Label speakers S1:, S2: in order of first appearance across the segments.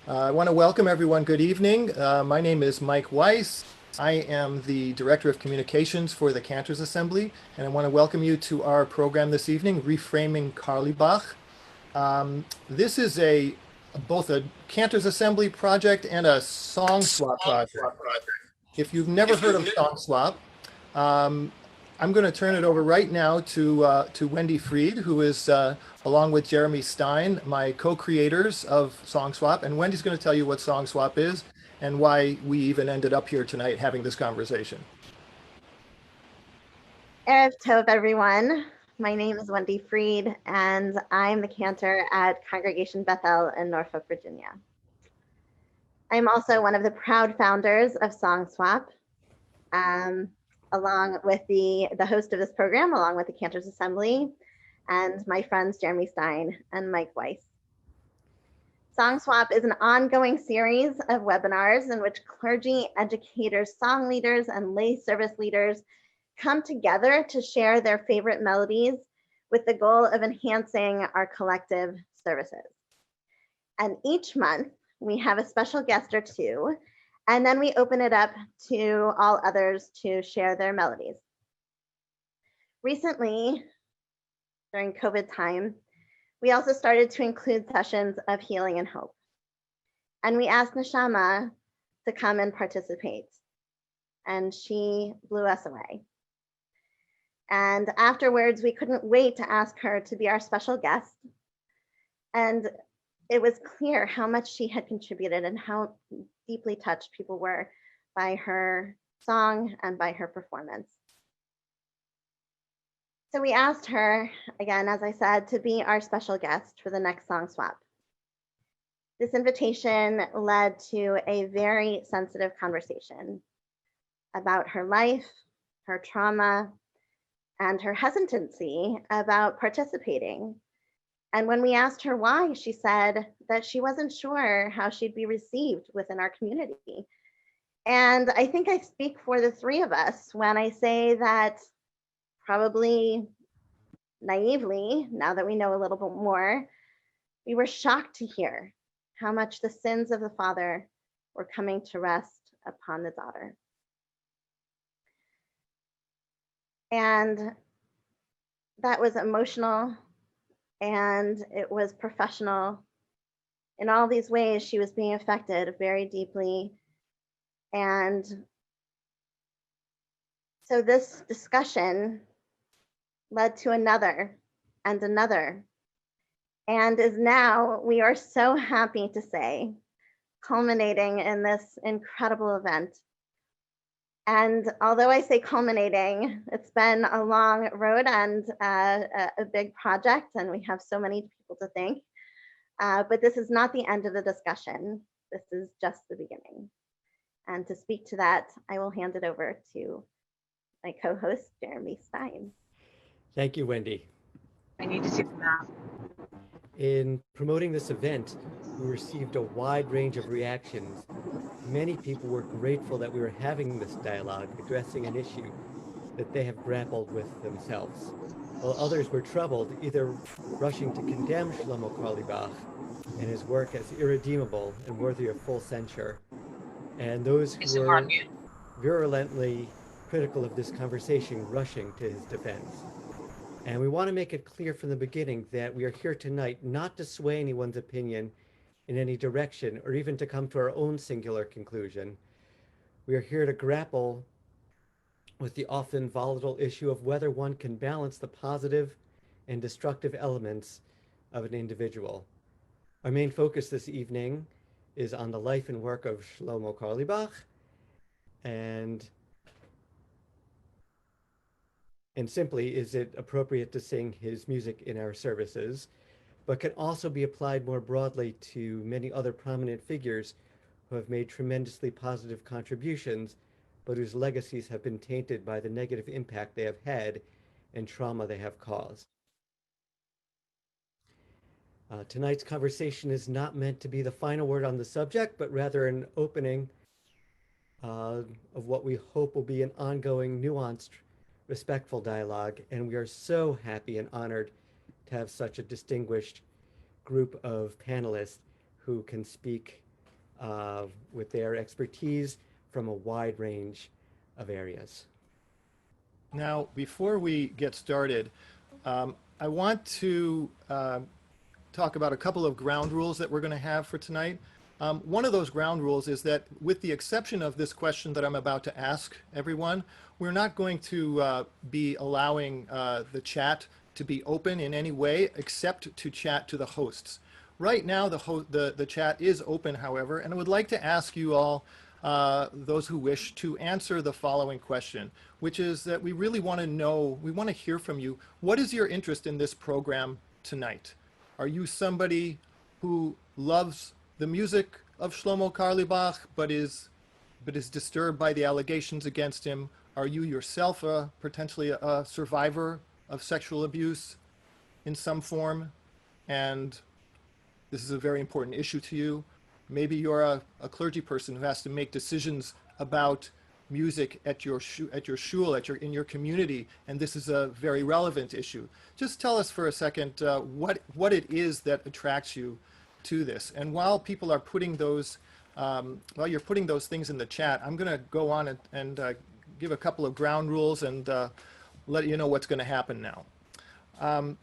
S1: I want to welcome everyone. Good evening. My name is Mike Weiss. I am the Director of Communications for the Cantors Assembly, and I want to welcome you to our program this evening, Reframing Carlebach. This is both a Cantors Assembly project and a song swap project. If you've never heard of song swap, um, I'm going to turn it over right now to Wendy Fried, who is along with Jeremy Stein, my co-creators of Song Swap, and Wendy's going to tell you what Song Swap is and why we even ended up here tonight having this conversation.
S2: Erev Tov, everyone. My name is Wendy Fried, and I'm the cantor at Congregation Bethel in Norfolk, Virginia. I'm also one of the proud founders of Song Swap, along with the host of this program, along with the Cantors Assembly, and my friends Jeremy Stein and Mike Weiss. Song Swap is an ongoing series of webinars in which clergy, educators, song leaders, and lay service leaders come together to share their favorite melodies with the goal of enhancing our collective services. And each month we have a special guest or two, and then we open it up to all others to share their melodies. Recently, during COVID time, we also started to include sessions of healing and hope. And we asked Neshama to come and participate, and she blew us away. And afterwards, we couldn't wait to ask her to be our special guest. And it was clear how much she had contributed and how deeply touched people were by her song and by her performance. So we asked her, again, as I said, to be our special guest for the next Song Swap. This invitation led to a very sensitive conversation about her life, her trauma, and her hesitancy about participating. And when we asked her why, she said that she wasn't sure how she'd be received within our community. And I think I speak for the three of us when I say that probably naively, now that we know a little bit more, we were shocked to hear how much the sins of the father were coming to rest upon the daughter. And that was emotional, and it was professional. In all these ways, she was being affected very deeply. And so this discussion led to another and another, and is now, we are so happy to say, culminating in this incredible event. And although I say culminating, it's been a long road and a big project, and we have so many people to thank. But this is not the end of the discussion. This is just the beginning. And to speak to that, I will hand it over to my co-host, Jeremy Stein.
S3: Thank you, Wendy.
S4: I need to see the map.
S3: In promoting this event, we received a wide range of reactions. Many people were grateful that we were having this dialogue, addressing an issue that they have grappled with themselves, while others were troubled, either rushing to condemn Shlomo Carlebach and his work as irredeemable and worthy of full censure, and those who were virulently critical of this conversation rushing to his defense. And we want to make it clear from the beginning that we are here tonight not to sway anyone's opinion in any direction or even to come to our own singular conclusion. We are here to grapple with the often volatile issue of whether one can balance the positive and destructive elements of an individual. Our main focus this evening is on the life and work of Shlomo Carlebach, and simply, is it appropriate to sing his music in our services, but can also be applied more broadly to many other prominent figures who have made tremendously positive contributions, but whose legacies have been tainted by the negative impact they have had and trauma they have caused. Tonight's conversation is not meant to be the final word on the subject, but rather an opening of what we hope will be an ongoing, nuanced, respectful dialogue. And we are so happy and honored to have such a distinguished group of panelists who can speak with their expertise from a wide range of areas.
S1: Now, before we get started, I want to talk about a couple of ground rules that we're going to have for tonight. One of those ground rules is that, with the exception of this question that I'm about to ask everyone, we're not going to be allowing the chat to be open in any way except to chat to the hosts. Right now, the chat is open, however, and I would like to ask you all, those who wish, to answer the following question, which is that we really want to know, we want to hear from you. What is your interest in this program tonight? Are you somebody who loves the music of Shlomo Carlebach, but is disturbed by the allegations against him? Are you yourself potentially a survivor of sexual abuse in some form, and this is a very important issue to you? Maybe you're a clergy person who has to make decisions about music at your shul, in your community, and this is a very relevant issue. Just tell us for a second what it is that attracts you to this. And while people are putting those, while you're putting those things in the chat, I'm going to go on and give a couple of ground rules and let you know what's going to happen now.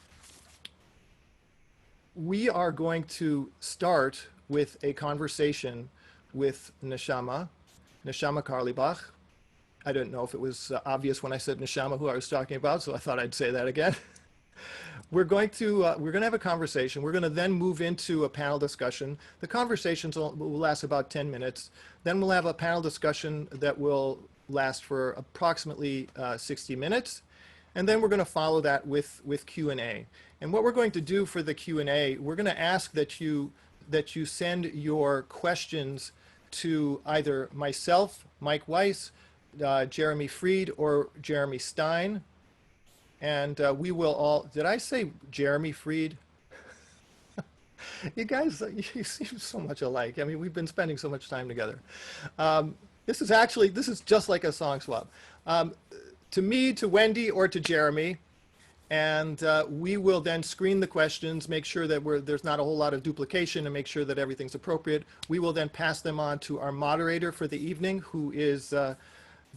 S1: We are going to start with a conversation with Neshama Carlebach. I don't know if it was obvious when I said Neshama who I was talking about, so I thought I'd say that again. We're going to have a conversation. We're going to then move into a panel discussion. The conversations will last about 10 minutes. Then we'll have a panel discussion that will last for approximately 60 minutes. And then we're going to follow that with Q&A. And what we're going to do for the Q&A, we're going to ask that you send your questions to either myself, Mike Weiss, Jeremy Fried, or Jeremy Stein. And we will all, did I say Jeremy Fried? You guys, you seem so much alike. I mean, we've been spending so much time together. This is just like a song swap. To me, to Wendy, or to Jeremy. And we will then screen the questions, make sure that there's not a whole lot of duplication, and make sure that everything's appropriate. We will then pass them on to our moderator for the evening, who is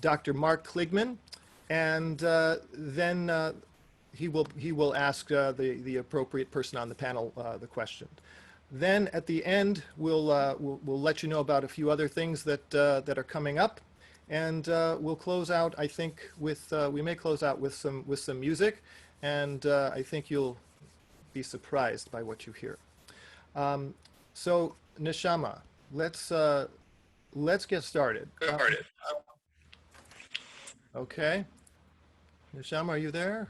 S1: Dr. Mark Kligman. And then he will ask the appropriate person on the panel the question. Then at the end, we'll let you know about a few other things that are coming up, and we'll close out, I think, with we may close out with some music, and I think you'll be surprised by what you hear. So Neshama, let's get started. Okay. Neshama, are you there?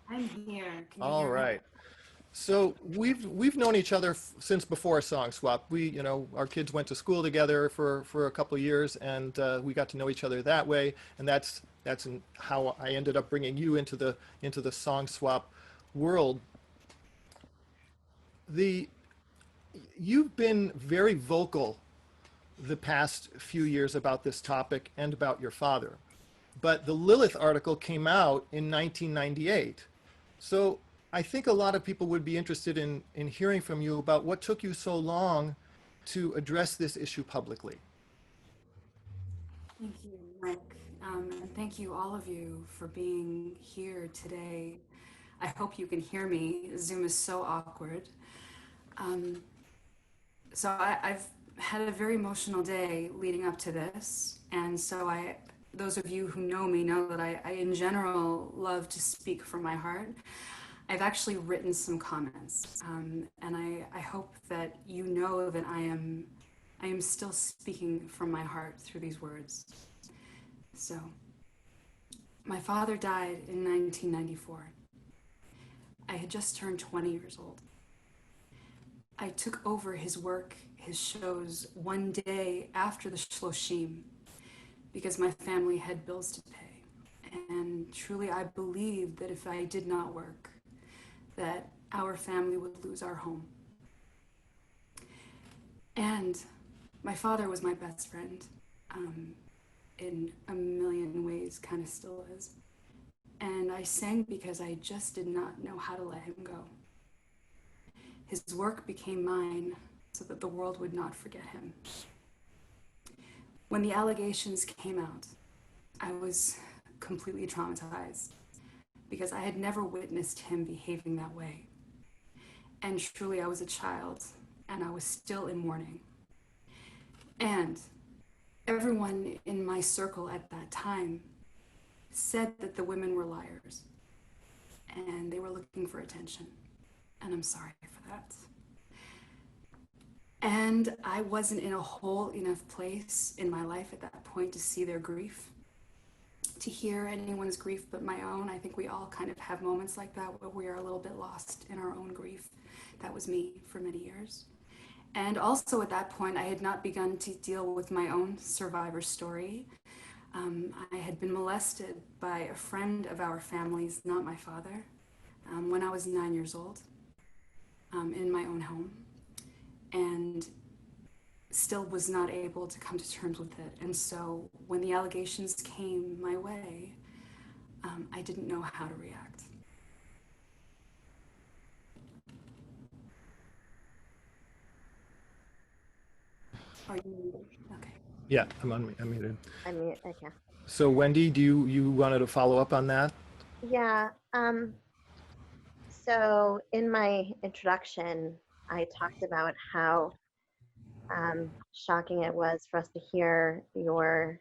S4: I'm here. Can you
S1: All
S4: hear me?
S1: right. So we've known each other since before Song Swap. Our kids went to school together for a couple of years, and we got to know each other that way. And that's how I ended up bringing you into the Song Swap world. You've been very vocal the past few years about this topic and about your father. But the Lilith article came out in 1998. So I think a lot of people would be interested in hearing from you about what took you so long to address this issue publicly.
S5: Thank you, Mike. And thank you, all of you, for being here today. I hope you can hear me. Zoom is so awkward. So I've had a very emotional day leading up to this. And so those of you who know me know that I in general love to speak from my heart. I've actually written some comments, and I hope that you know that I am still speaking from my heart through these words. So, my father died in 1994. I had just turned 20 years old. I took over his work, his shows, one day after the Shloshim, because my family had bills to pay. And truly, I believed that if I did not work, that our family would lose our home. And my father was my best friend, in a million ways, kind of still is. And I sang because I just did not know how to let him go. His work became mine so that the world would not forget him. When the allegations came out, I was completely traumatized because I had never witnessed him behaving that way. And truly, I was a child, and I was still in mourning. And everyone in my circle at that time said that the women were liars, and they were looking for attention. And I'm sorry for that. And I wasn't in a whole enough place in my life at that point to see their grief, to hear anyone's grief but my own. I think we all kind of have moments like that where we are a little bit lost in our own grief. That was me for many years. And also at that point, I had not begun to deal with my own survivor story. I had been molested by a friend of our family's, not my father, when I was 9 years old, in my own home, and still was not able to come to terms with it. And so when the allegations came my way, I didn't know how to react. Are you okay?
S1: Yeah, I'm unmuted.
S2: I mean, okay.
S1: So Wendy, do you wanted to follow up on that?
S2: Yeah. So in my introduction, I talked about how shocking it was for us to hear your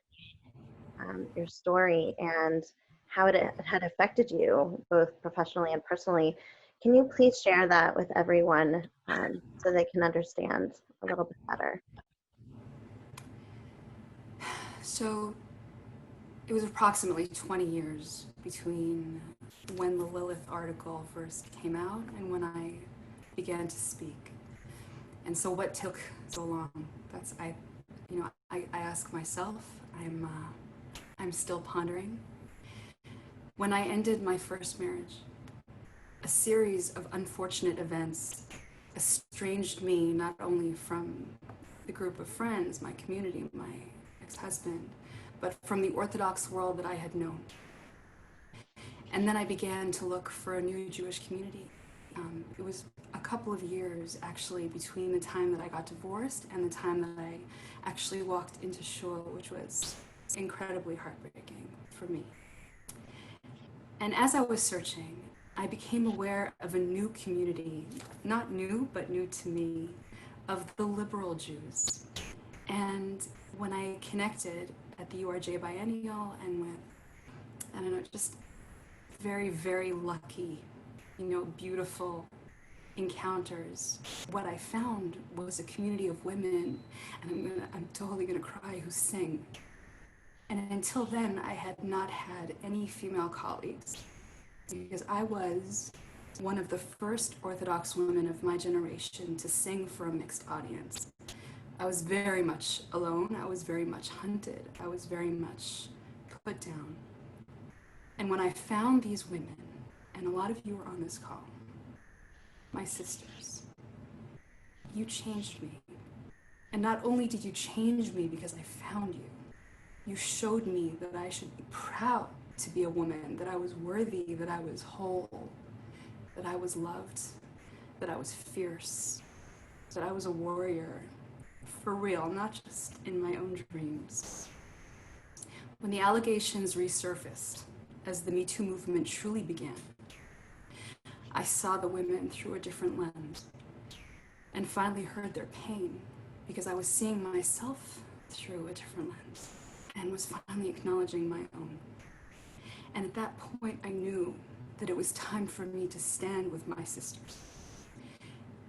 S2: story and how it had affected you both professionally and personally. Can you please share that with everyone so they can understand a little bit better?
S5: So it was approximately 20 years between when the Lilith article first came out and when I began to speak. And so what took so long? I ask myself, I'm still pondering. When I ended my first marriage, a series of unfortunate events estranged me not only from the group of friends, my community, my ex-husband, but from the Orthodox world that I had known. And then I began to look for a new Jewish community. It was a couple of years, actually, between the time that I got divorced and the time that I actually walked into shul, which was incredibly heartbreaking for me. And as I was searching, I became aware of a new community, not new, but new to me, of the liberal Jews. And when I connected at the URJ Biennial and with, I don't know, just very, very lucky, beautiful encounters, what I found was a community of women, and I'm totally gonna cry, who sing. And until then, I had not had any female colleagues because I was one of the first Orthodox women of my generation to sing for a mixed audience. I was very much alone. I was very much hunted. I was very much put down. And when I found these women, and a lot of you are on this call, my sisters, you changed me. And not only did you change me because I found you, you showed me that I should be proud to be a woman, that I was worthy, that I was whole, that I was loved, that I was fierce, that I was a warrior, for real, not just in my own dreams. When the allegations resurfaced, as the Me Too movement truly began, I saw the women through a different lens and finally heard their pain because I was seeing myself through a different lens and was finally acknowledging my own. And at that point, I knew that it was time for me to stand with my sisters,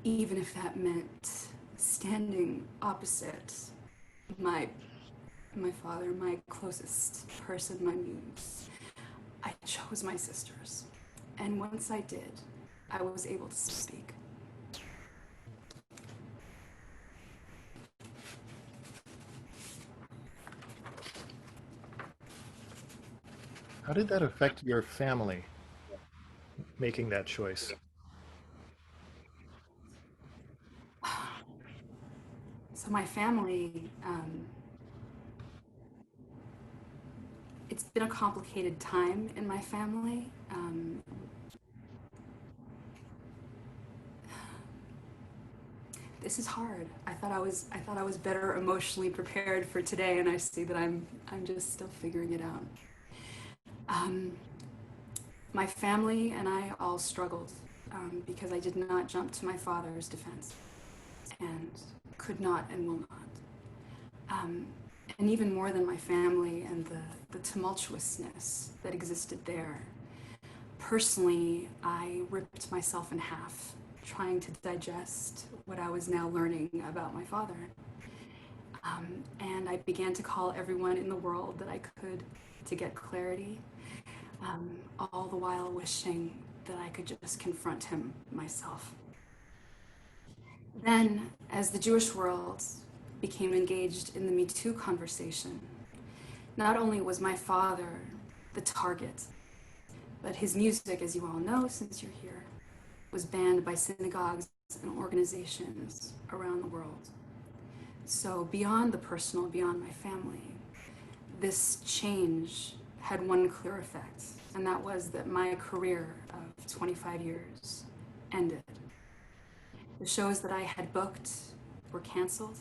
S5: even if that meant standing opposite my father, my closest person, my muse. I chose my sisters. And once I did, I was able to speak.
S1: How did that affect your family, making that choice?
S5: So my family, it's been a complicated time in my family. this is hard. I thought I was better emotionally prepared for today, and I see that I'm just still figuring it out. My family and I all struggled because I did not jump to my father's defense, and could not and will not. And even more than my family and the tumultuousness that existed there, personally, I ripped myself in half, trying to digest what I was now learning about my father. And I began to call everyone in the world that I could to get clarity, all the while wishing that I could just confront him myself. Then, as the Jewish world became engaged in the Me Too conversation, not only was my father the target, but his music, as you all know since you're here, was banned by synagogues and organizations around the world. So beyond the personal, beyond my family, this change had one clear effect, and that was that my career of 25 years ended. The shows that I had booked were canceled.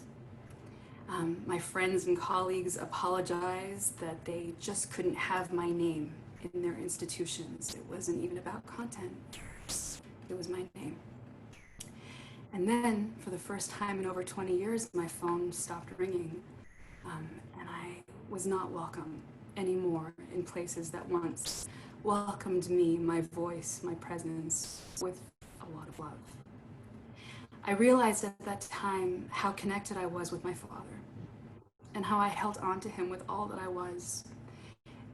S5: My friends and colleagues apologized that they just couldn't have my name in their institutions. It wasn't even about content. It was my name. And then, for the first time in over 20 years, my phone stopped ringing, and I was not welcome anymore in places that once welcomed me, my voice, my presence, with a lot of love. I realized at that time how connected I was with my father, and how I held on to him with all that I was,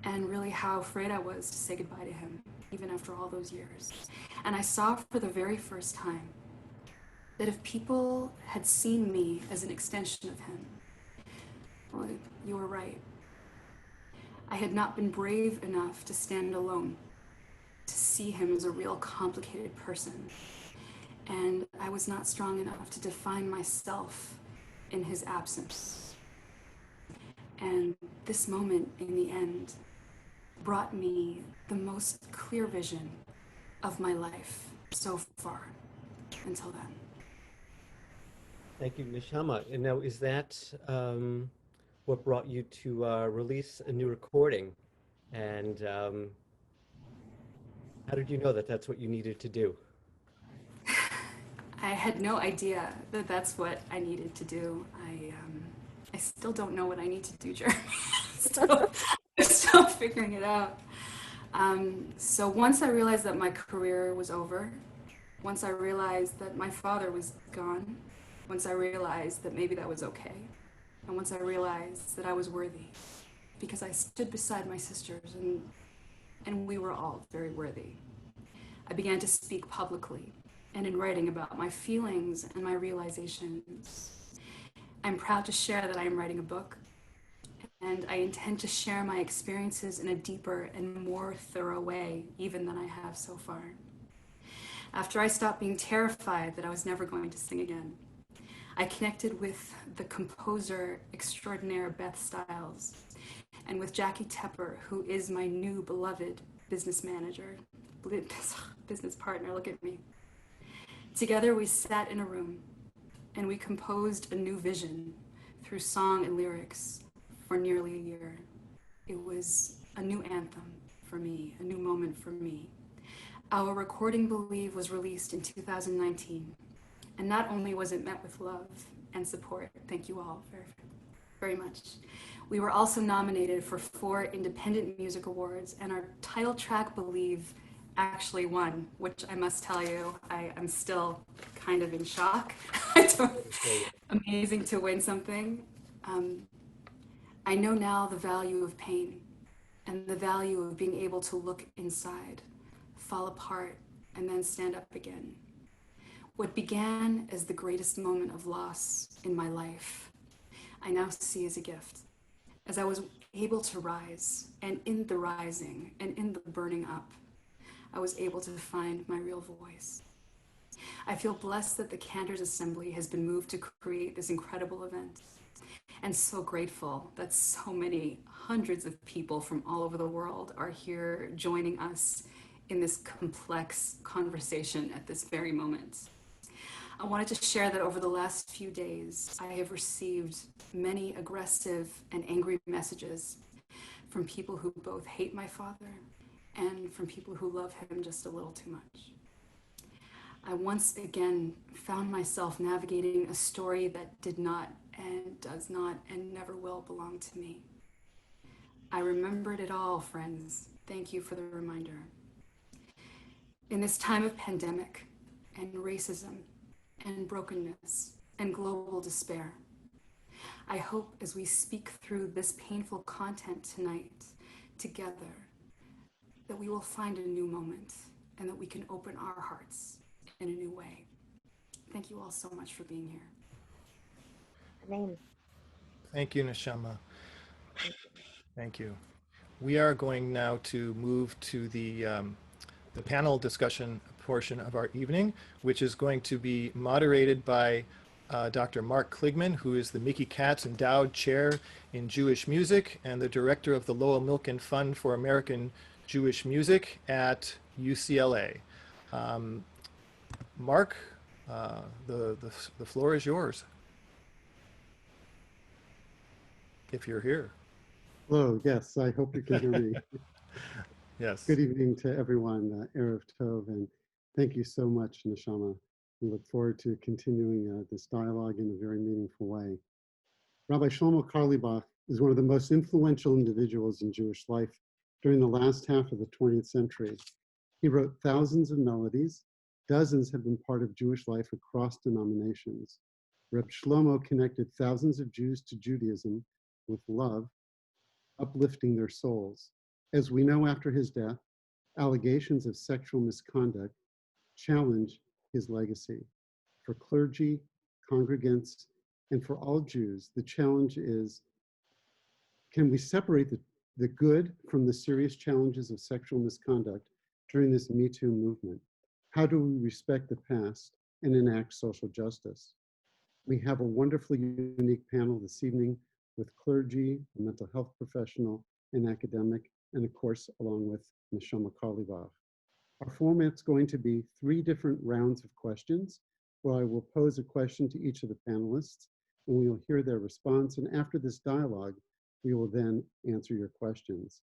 S5: and really how afraid I was to say goodbye to him, even after all those years. And I saw for the very first time that if people had seen me as an extension of him, well, you were right. I had not been brave enough to stand alone, to see him as a real complicated person. And I was not strong enough to define myself in his absence. And this moment, in the end, brought me the most clear vision of my life so far until then.
S3: Thank you, Neshama. And now, is that what brought you to release a new recording? And how did you know that that's what you needed to do?
S5: I had no idea that that's what I needed to do. I still don't know what I need to do, Jeremy. I'm still figuring it out. So once I realized that my career was over, once I realized that my father was gone, once I realized that maybe that was okay, and once I realized that I was worthy, because I stood beside my sisters and we were all very worthy, I began to speak publicly and in writing about my feelings and my realizations. I'm proud to share that I am writing a book, and I intend to share my experiences in a deeper and more thorough way, even than I have so far. After I stopped being terrified that I was never going to sing again, I connected with the composer extraordinaire Beth Stiles, and with Jackie Tepper, who is my new beloved business manager, business partner, look at me. Together we sat in a room and we composed a new vision through song and lyrics for nearly a year. It was a new anthem for me, a new moment for me. Our recording, Believe, was released in 2019. And not only was it met with love and support, thank you all very, very much, we were also nominated for 4 Independent Music Awards, and our title track, Believe, actually won, which I must tell you, I'm still kind of in shock. Amazing to win something. I know now the value of pain and the value of being able to look inside, fall apart, and then stand up again. What began as the greatest moment of loss in my life, I now see as a gift. As I was able to rise, and in the rising, and in the burning up, I was able to find my real voice. I feel blessed that the Cantors Assembly has been moved to create this incredible event, and so grateful that so many hundreds of people from all over the world are here joining us in this complex conversation at this very moment. I wanted to share that over the last few days, I have received many aggressive and angry messages from people who both hate my father and from people who love him just a little too much. I once again found myself navigating a story that did not and does not and never will belong to me. I remembered it all, friends. Thank you for the reminder. In this time of pandemic and racism and brokenness and global despair, I hope as we speak through this painful content tonight together that we will find a new moment and that we can open our hearts in a new way. Thank you all so much for being here.
S2: Amen.
S1: Thank you, Neshama. Thank you. We are going now to move to the panel discussion portion of our evening, which is going to be moderated by Dr. Mark Kligman, who is the Mickey Katz Endowed Chair in Jewish Music and the director of the Lowell Milken Fund for American Jewish Music at UCLA. Mark, the floor is yours, if you're here.
S6: Hello, yes, I hope you can hear me.
S1: Yes.
S6: Good evening to everyone, Erev Tov, and thank you so much, Neshama. We look forward to continuing this dialogue in a very meaningful way. Rabbi Shlomo Carlebach is one of the most influential individuals in Jewish life during the last half of the 20th century. He wrote thousands of melodies. Dozens have been part of Jewish life across denominations. Reb Shlomo connected thousands of Jews to Judaism with love, uplifting their souls. As we know, after his death, allegations of sexual misconduct challenge his legacy. For clergy, congregants, and for all Jews, the challenge is, can we separate the good from the serious challenges of sexual misconduct during this Me Too movement? How do we respect the past and enact social justice? We have a wonderfully unique panel this evening with clergy, a mental health professional, an academic, and of course, along with Neshama Carlebach. Our format's going to be 3 different rounds of questions, where I will pose a question to each of the panelists, and we will hear their response. And after this dialogue, we will then answer your questions.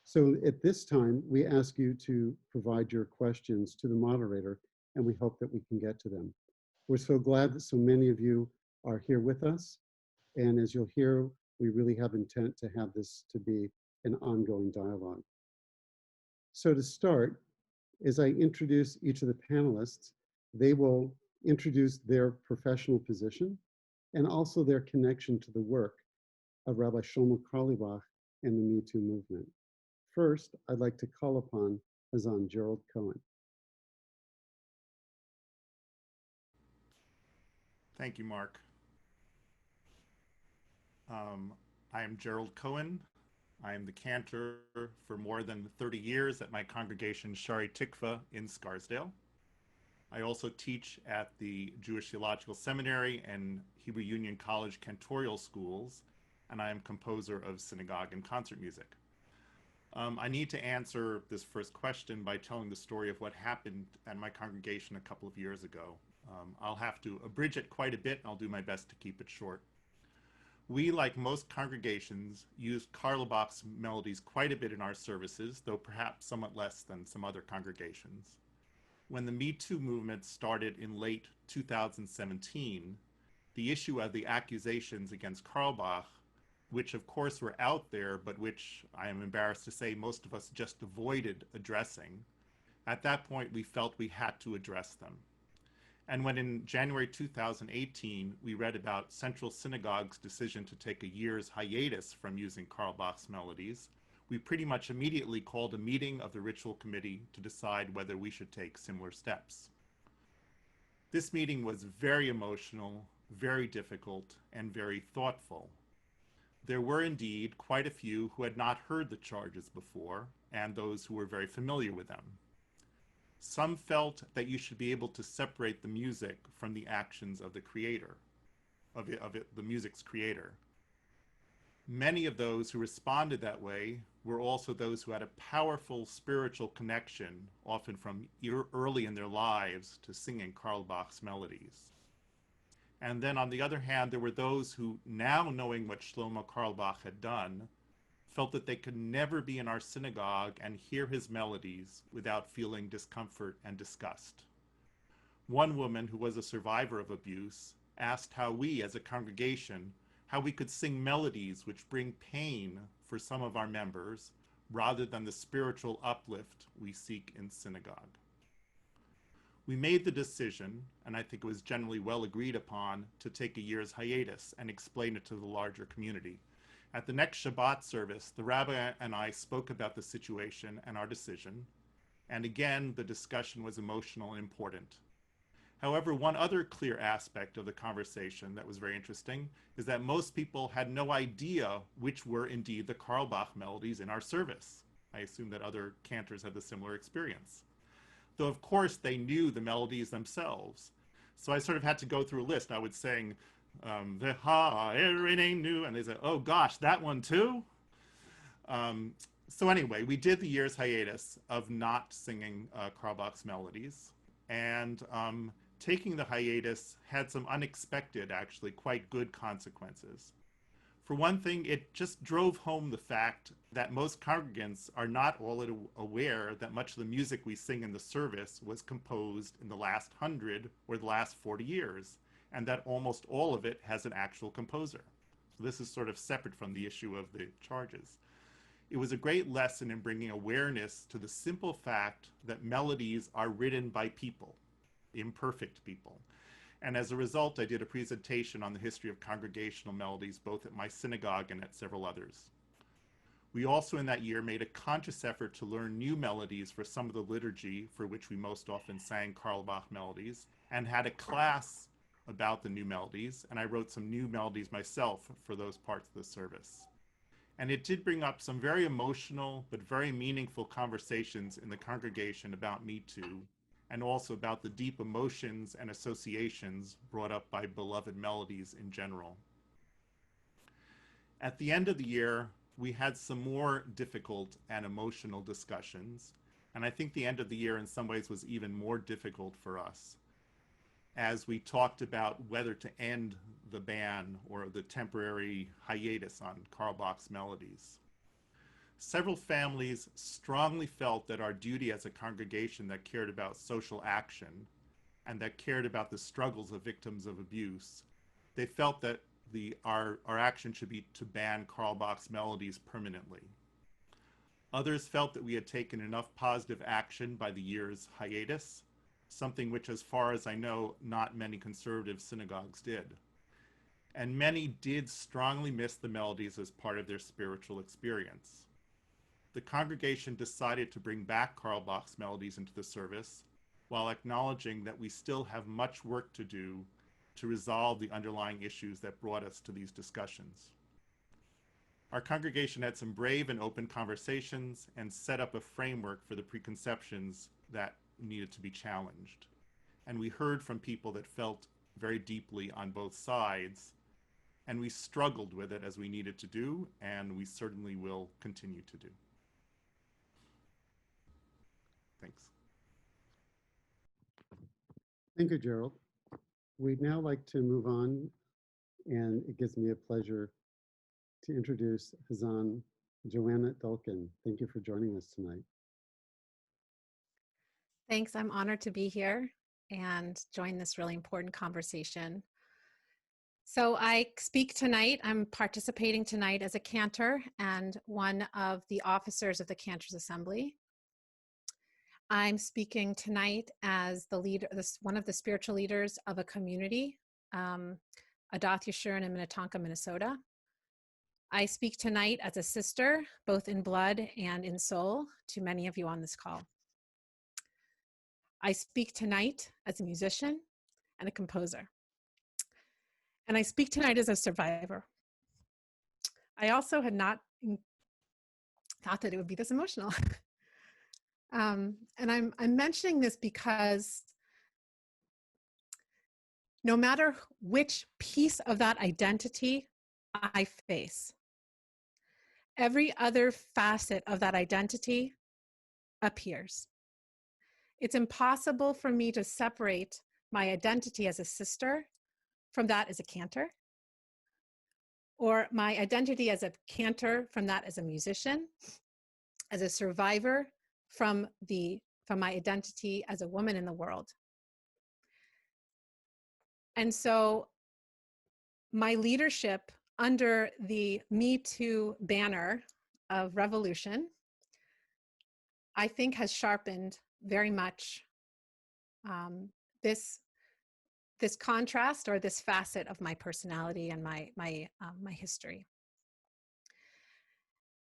S6: So at this time, we ask you to provide your questions to the moderator, and we hope that we can get to them. We're so glad that so many of you are here with us. And as you'll hear, we really have intent to have this to be an ongoing dialogue. So to start, as I introduce each of the panelists, they will introduce their professional position and also their connection to the work of Rabbi Shlomo Carlebach and the Me Too movement. First, I'd like to call upon Hazzanim Gerald Cohen.
S7: Thank you, Mark. I am Gerald Cohen. I am the cantor for more than 30 years at my congregation Shari Tikva in Scarsdale. I also teach at the Jewish Theological Seminary and Hebrew Union College cantorial schools, and I am composer of synagogue and concert music. I need to answer this first question by telling the story of what happened at my congregation a couple of years ago. I'll have to abridge it quite a bit, and I'll do my best to keep it short. We, like most congregations, use Carlebach's melodies quite a bit in our services, though perhaps somewhat less than some other congregations. When the Me Too movement started in late 2017, the issue of the accusations against Carlebach, which of course were out there, but which I am embarrassed to say most of us just avoided addressing, at that point we felt we had to address them. And when in January 2018, we read about Central Synagogue's decision to take a year's hiatus from using Carlebach's melodies, we pretty much immediately called a meeting of the ritual committee to decide whether we should take similar steps. This meeting was very emotional, very difficult, and very thoughtful. There were indeed quite a few who had not heard the charges before, and those who were very familiar with them. Some felt that you should be able to separate the music from the actions of the creator, the music's creator. Many of those who responded that way were also those who had a powerful spiritual connection, often from early in their lives, to singing Carlebach's melodies. And then on the other hand, there were those who, now knowing what Shlomo Carlebach had done, felt that they could never be in our synagogue and hear his melodies without feeling discomfort and disgust. One woman who was a survivor of abuse asked how we, as a congregation, how we could sing melodies which bring pain for some of our members rather than the spiritual uplift we seek in synagogue. We made the decision, and I think it was generally well agreed upon, to take a year's hiatus and explain it to the larger community. At the next Shabbat service, the rabbi and I spoke about the situation and our decision, and again, the discussion was emotional and important. However, one other clear aspect of the conversation that was very interesting is that most people had no idea which were indeed the Carlebach melodies in our service. I assume that other cantors had the similar experience. Though, of course, they knew the melodies themselves. So I sort of had to go through a list. I would sing, the ha, new, and they said, oh gosh, that one too? So anyway, we did the year's hiatus of not singing Carlebach's melodies. And taking the hiatus had some unexpected, actually quite good consequences. For one thing, it just drove home the fact that most congregants are not all aware that much of the music we sing in the service was composed in the last 100 or the last 40 years, and that almost all of it has an actual composer. So this is sort of separate from the issue of the charges. It was a great lesson in bringing awareness to the simple fact that melodies are written by people, imperfect people. And as a result, I did a presentation on the history of congregational melodies, both at my synagogue and at several others. We also in that year made a conscious effort to learn new melodies for some of the liturgy for which we most often sang Carlebach melodies, and had a class about the new melodies, and I wrote some new melodies myself for those parts of the service. And it did bring up some very emotional but very meaningful conversations in the congregation about Me Too, and also about the deep emotions and associations brought up by beloved melodies in general. At the end of the year, we had some more difficult and emotional discussions, and I think the end of the year in some ways was even more difficult for us, as we talked about whether to end the ban or the temporary hiatus on Carlebach's melodies. Several families strongly felt that our duty as a congregation that cared about social action and that cared about the struggles of victims of abuse, they felt that our action should be to ban Carlebach's melodies permanently. Others felt that we had taken enough positive action by the year's hiatus, something which, as far as I know, not many conservative synagogues did. And many did strongly miss the melodies as part of their spiritual experience. The congregation decided to bring back Carlebach's melodies into the service, while acknowledging that we still have much work to do to resolve the underlying issues that brought us to these discussions. Our congregation had some brave and open conversations and set up a framework for the preconceptions that needed to be challenged. And we heard from people that felt very deeply on both sides, and we struggled with it as we needed to do, and we certainly will continue to do. Thanks.
S6: Thank you, Gerald. We'd now like to move on, and it gives me a pleasure to introduce Hazzanim Joanna Dulkin. Thank you for joining us tonight.
S8: Thanks. I'm honored to be here and join this really important conversation. So I speak tonight. I'm participating tonight as a cantor and one of the officers of the Cantors Assembly. I'm speaking tonight as the leader, one of the spiritual leaders of a community, Adath Yeshurun in Minnetonka, Minnesota. I speak tonight as a sister, both in blood and in soul, to many of you on this call. I speak tonight as a musician and a composer. And I speak tonight as a survivor. I also had not thought that it would be this emotional. And I'm mentioning this because no matter which piece of that identity I face, every other facet of that identity appears. It's impossible for me to separate my identity as a sister from that as a cantor, or my identity as a cantor from that as a musician, as a survivor from my identity as a woman in the world. And so my leadership under the Me Too banner of revolution, I think has sharpened very much this contrast, or this facet of my personality and my history.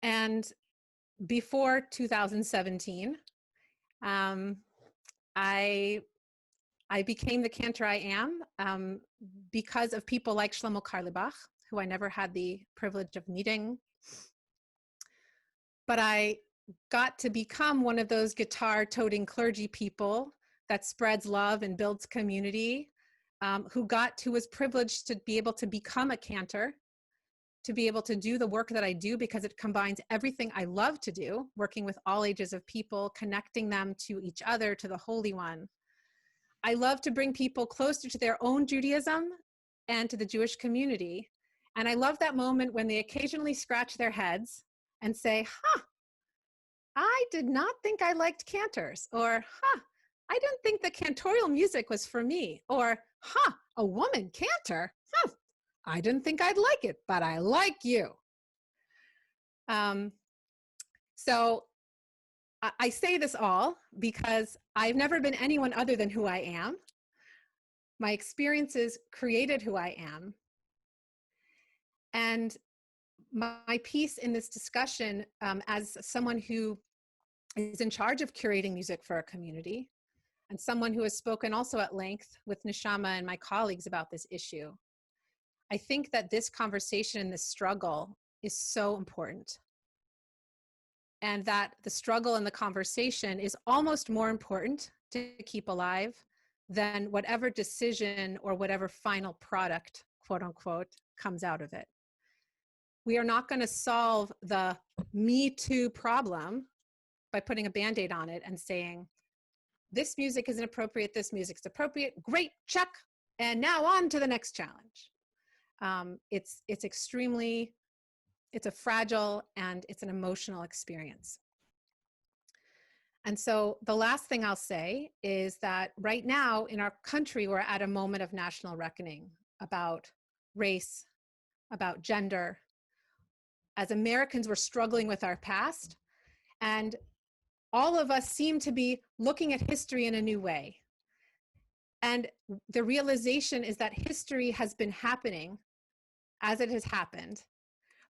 S8: And before 2017, I became the cantor I am because of people like Reframing Carlebach, who I never had the privilege of meeting. But I got to become one of those guitar-toting clergy people that spreads love and builds community, who was privileged to be able to become a cantor, to be able to do the work that I do, because it combines everything I love to do, working with all ages of people, connecting them to each other, to the Holy One. I love to bring people closer to their own Judaism and to the Jewish community. And I love that moment when they occasionally scratch their heads and say, I did not think I liked cantors, or, I didn't think the cantorial music was for me, or, a woman cantor? I didn't think I'd like it, but I like you. So I say this all because I've never been anyone other than who I am. My experiences created who I am. And my piece in this discussion, as someone who is in charge of curating music for our community, and someone who has spoken also at length with Neshama and my colleagues about this issue, I think that this conversation and this struggle is so important. And that the struggle and the conversation is almost more important to keep alive than whatever decision or whatever final product, quote unquote, comes out of it. We are not going to solve the Me Too problem by putting a Band-Aid on it and saying, this music isn't appropriate, this music's appropriate, great, check, and now on to the next challenge. It's a fragile and it's an emotional experience. And so the last thing I'll say is that right now in our country, we're at a moment of national reckoning about race, about gender. As Americans, we're struggling with our past, and all of us seem to be looking at history in a new way. And the realization is that history has been happening as it has happened,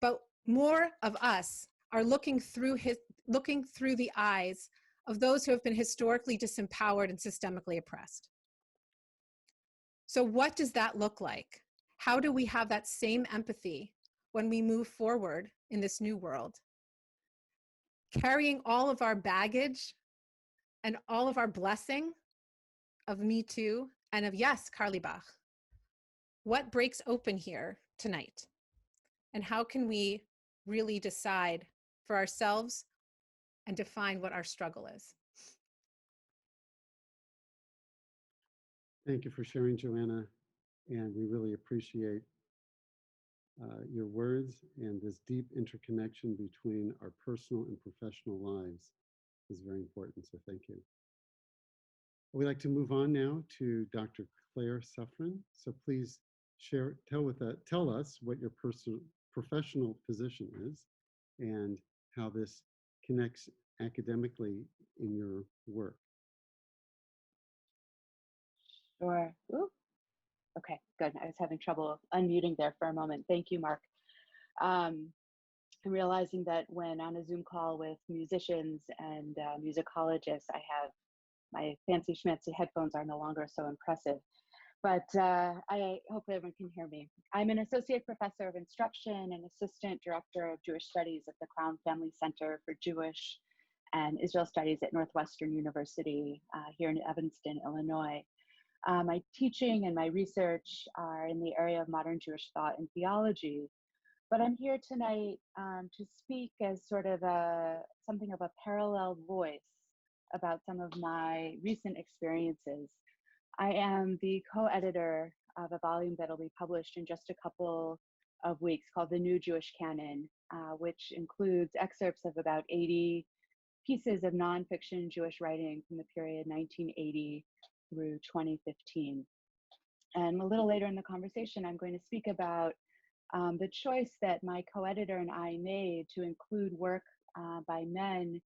S8: but more of us are looking through the eyes of those who have been historically disempowered and systemically oppressed. So what does that look like? How do we have that same empathy when we move forward in this new world? Carrying all of our baggage and all of our blessing of Me Too and of, yes, Carlebach. What breaks open here tonight? And how can we really decide for ourselves and define what our struggle is?
S6: Thank you for sharing, Joanna. And we really appreciate your words, and this deep interconnection between our personal and professional lives is very important, so thank you. We'd like to move on now to Dr. Claire Sufrin. So please tell us what your professional position is and how this connects academically in your work.
S9: Sure. Ooh. Okay, good. I was having trouble unmuting there for a moment. Thank you, Mark. I'm realizing that when on a Zoom call with musicians and musicologists, I have my fancy schmancy headphones are no longer so impressive. But I hope everyone can hear me. I'm an associate professor of instruction and assistant director of Jewish studies at the Crown Family Center for Jewish and Israel Studies at Northwestern University here in Evanston, Illinois. My teaching and my research are in the area of modern Jewish thought and theology, but I'm here tonight to speak as sort of something of a parallel voice about some of my recent experiences. I am the co-editor of a volume that will be published in just a couple of weeks called The New Jewish Canon, which includes excerpts of about 80 pieces of nonfiction Jewish writing from the period 1980 through 2015. And a little later in the conversation, I'm going to speak about the choice that my co-editor and I made to include work by men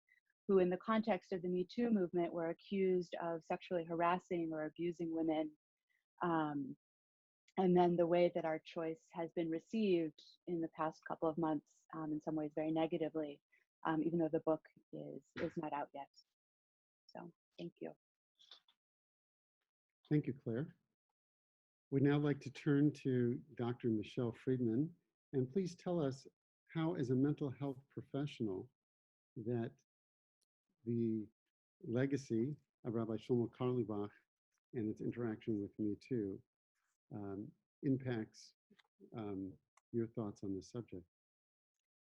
S9: who, in the context of the Me Too movement, were accused of sexually harassing or abusing women. And then the way that our choice has been received in the past couple of months, in some ways very negatively, even though the book is not out yet. So thank you.
S6: Thank you, Claire. We'd now like to turn to Dr. Michelle Friedman, and please tell us how, as a mental health professional, that the legacy of Rabbi Shlomo Carlebach and its interaction with Me Too impacts your thoughts on this subject.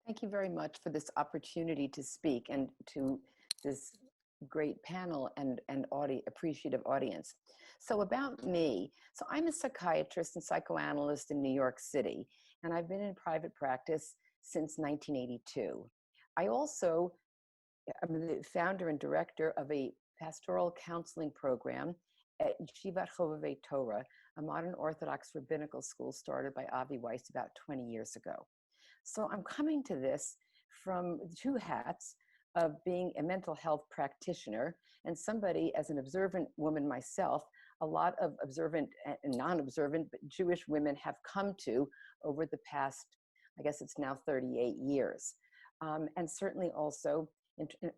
S10: Thank you very much for this opportunity to speak and to this great panel and appreciative audience. So about me, so I'm a psychiatrist and psychoanalyst in New York City, and I've been in private practice since 1982. I also am the founder and director of a pastoral counseling program at Yeshivat Chovevei Torah, a modern Orthodox rabbinical school started by Avi Weiss about 20 years ago. So I'm coming to this from two hats of being a mental health practitioner and somebody, as an observant woman myself, a lot of observant and non-observant Jewish women have come to over the past, I guess it's now 38 years. And certainly also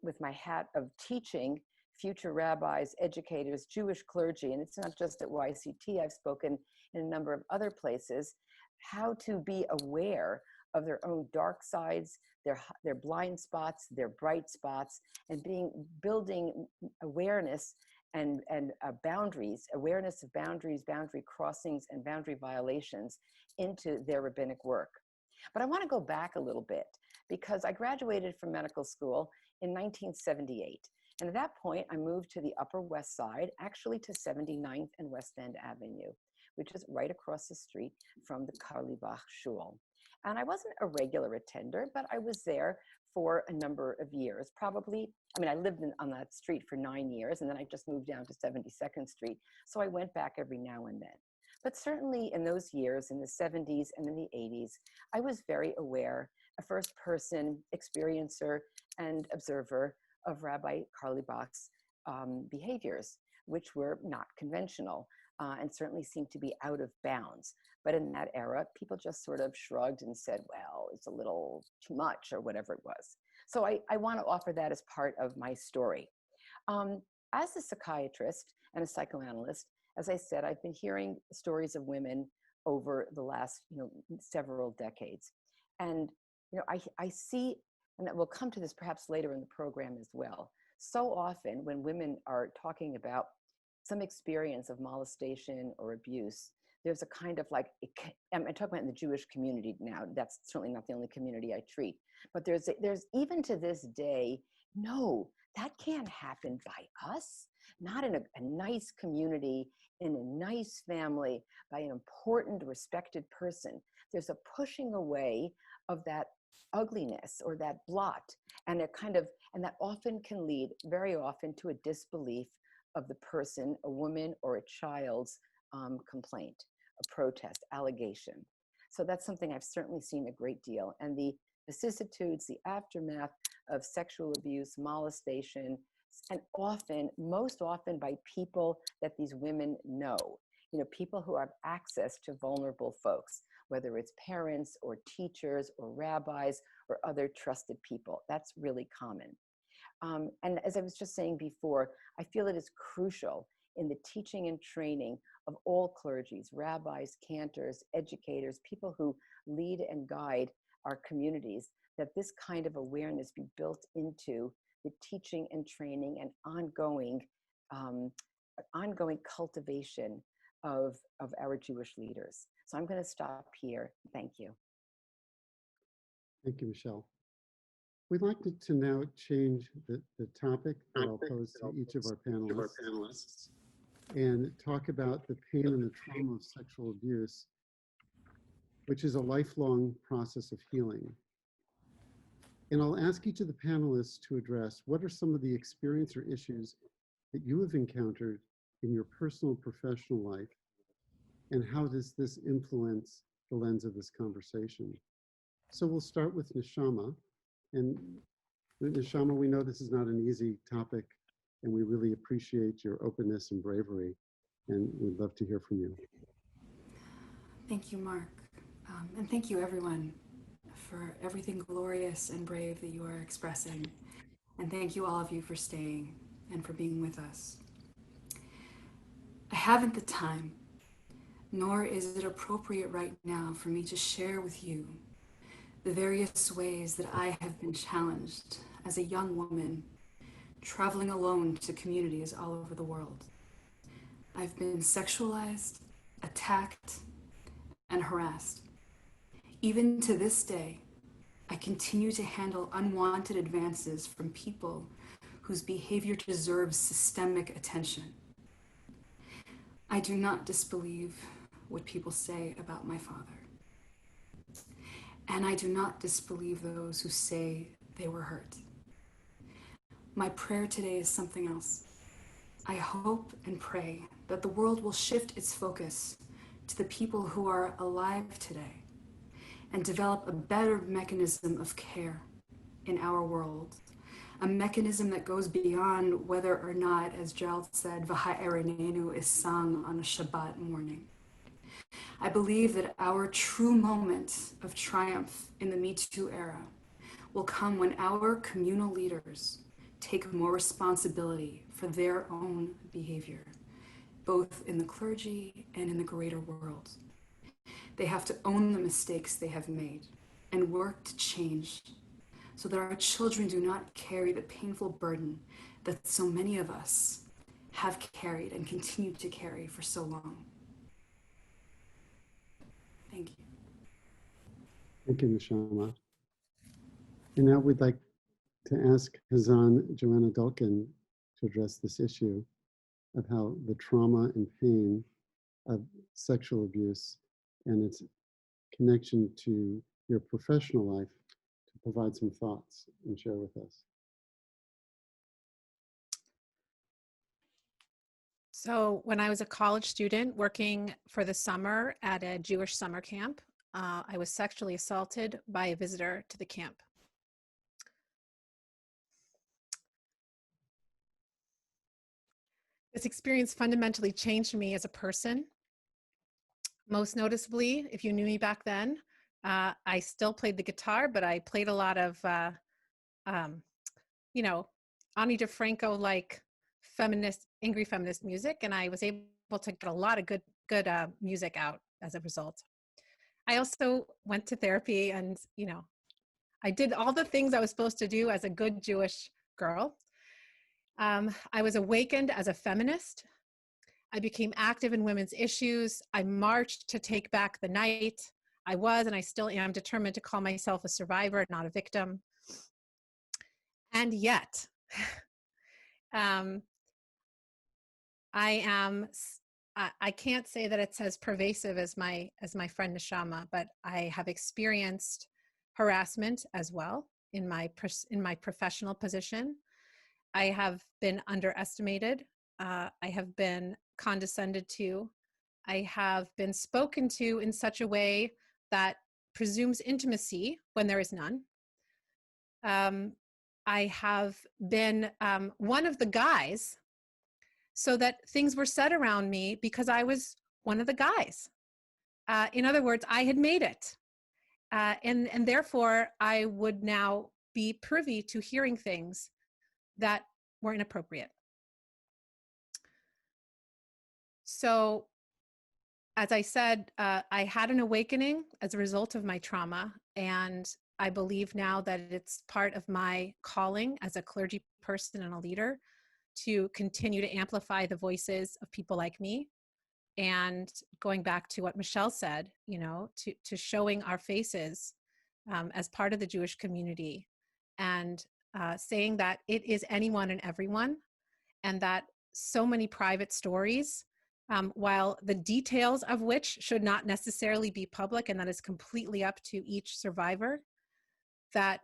S10: with my hat of teaching future rabbis, educators, Jewish clergy, and it's not just at YCT, I've spoken in a number of other places, how to be aware of their own dark sides, their blind spots, their bright spots, and building awareness and boundaries, awareness of boundaries, boundary crossings, and boundary violations into their rabbinic work. But I want to go back a little bit because I graduated from medical school in 1978. And at that point, I moved to the Upper West Side, actually to 79th and West End Avenue, which is right across the street from the Carlebach Shul. And I wasn't a regular attender, but I was there for a number of years. Probably, I mean, I lived on that street for 9 years, and then I just moved down to 72nd Street. So I went back every now and then. But certainly in those years, in the 70s and in the 80s, I was very aware, a first-person experiencer and observer of Rabbi Carlebach's behaviors, which were not conventional and certainly seemed to be out of bounds. But in that era, people just sort of shrugged and said, well, it's a little too much or whatever it was. So I want to offer that as part of my story. As a psychiatrist and a psychoanalyst, as I said, I've been hearing stories of women over the last several decades. And I see, and we'll come to this perhaps later in the program as well, so often when women are talking about some experience of molestation or abuse, there's a kind of like, I'm talking about in the Jewish community now, that's certainly not the only community I treat, but there's even to this day, no, that can't happen by us, not in a nice community, in a nice family, by an important, respected person. There's a pushing away of that ugliness or that blot, and that often can lead very often to a disbelief of the person, a woman or a child's complaint, a protest, allegation. So that's something I've certainly seen a great deal. And the vicissitudes, the aftermath of sexual abuse, molestation, and most often by people that these women know, people who have access to vulnerable folks, whether it's parents or teachers or rabbis or other trusted people. That's really common. And as I was just saying before, I feel it is crucial in the teaching and training of all clergies, rabbis, cantors, educators, people who lead and guide our communities, that this kind of awareness be built into the teaching and training and ongoing cultivation of our Jewish leaders. So I'm going to stop here. Thank you.
S6: Thank you, Michelle. We'd like to now change the topic that I'll pose to each of our panelists and talk about the pain and the trauma of sexual abuse, which is a lifelong process of healing. And I'll ask each of the panelists to address what are some of the experience or issues that you have encountered in your personal professional life, and how does this influence the lens of this conversation? So we'll start with Neshama. And Neshama, we know this is not an easy topic, and we really appreciate your openness and bravery, and we'd love to hear from you.
S5: Thank you, Mark. And thank you, everyone, for everything glorious and brave that you are expressing. And thank you, all of you, for staying and for being with us. I haven't the time, nor is it appropriate right now for me to share with you the various ways that I have been challenged as a young woman traveling alone to communities all over the world. I've been sexualized, attacked, and harassed. Even to this day, I continue to handle unwanted advances from people whose behavior deserves systemic attention. I do not disbelieve what people say about my father. And I do not disbelieve those who say they were hurt. My prayer today is something else. I hope and pray that the world will shift its focus to the people who are alive today and develop a better mechanism of care in our world, a mechanism that goes beyond whether or not, as Gerald said, V'ha'erenenu is sung on a Shabbat morning. I believe that our true moment of triumph in the Me Too era will come when our communal leaders take more responsibility for their own behavior, both in the clergy and in the greater world. They have to own the mistakes they have made and work to change so that our children do not carry the painful burden that so many of us have carried and continue to carry for so long. Thank you.
S6: Thank you, Neshama. And now we'd like to ask Joanna Dulkin to address this issue of how the trauma and pain of sexual abuse and its connection to your professional life to provide some thoughts and share with us.
S8: So when I was a college student working for the summer at a Jewish summer camp, I was sexually assaulted by a visitor to the camp. This experience fundamentally changed me as a person. Most noticeably, if you knew me back then, I still played the guitar, but I played a lot of, Ani DeFranco-like angry feminist music, and I was able to get a lot of good music out as a result. I also went to therapy, and I did all the things I was supposed to do as a good Jewish girl. I was awakened as a feminist. I became active in women's issues. I marched to take back the night. I was, and I still am, determined to call myself a survivor, not a victim. And yet, I can't say that it's as pervasive as my friend Neshama, but I have experienced harassment as well in my professional position. I have been underestimated. I have been condescended to. I have been spoken to in such a way that presumes intimacy when there is none. I have been one of the guys, so that things were said around me because I was one of the guys. In other words, I had made it. And therefore, I would now be privy to hearing things that were inappropriate. So, as I said, I had an awakening as a result of my trauma, and I believe now that it's part of my calling as a clergy person and a leader to continue to amplify the voices of people like me. And going back to what Michelle said, to showing our faces as part of the Jewish community, and saying that it is anyone and everyone, and that so many private stories, while the details of which should not necessarily be public, and that is completely up to each survivor, that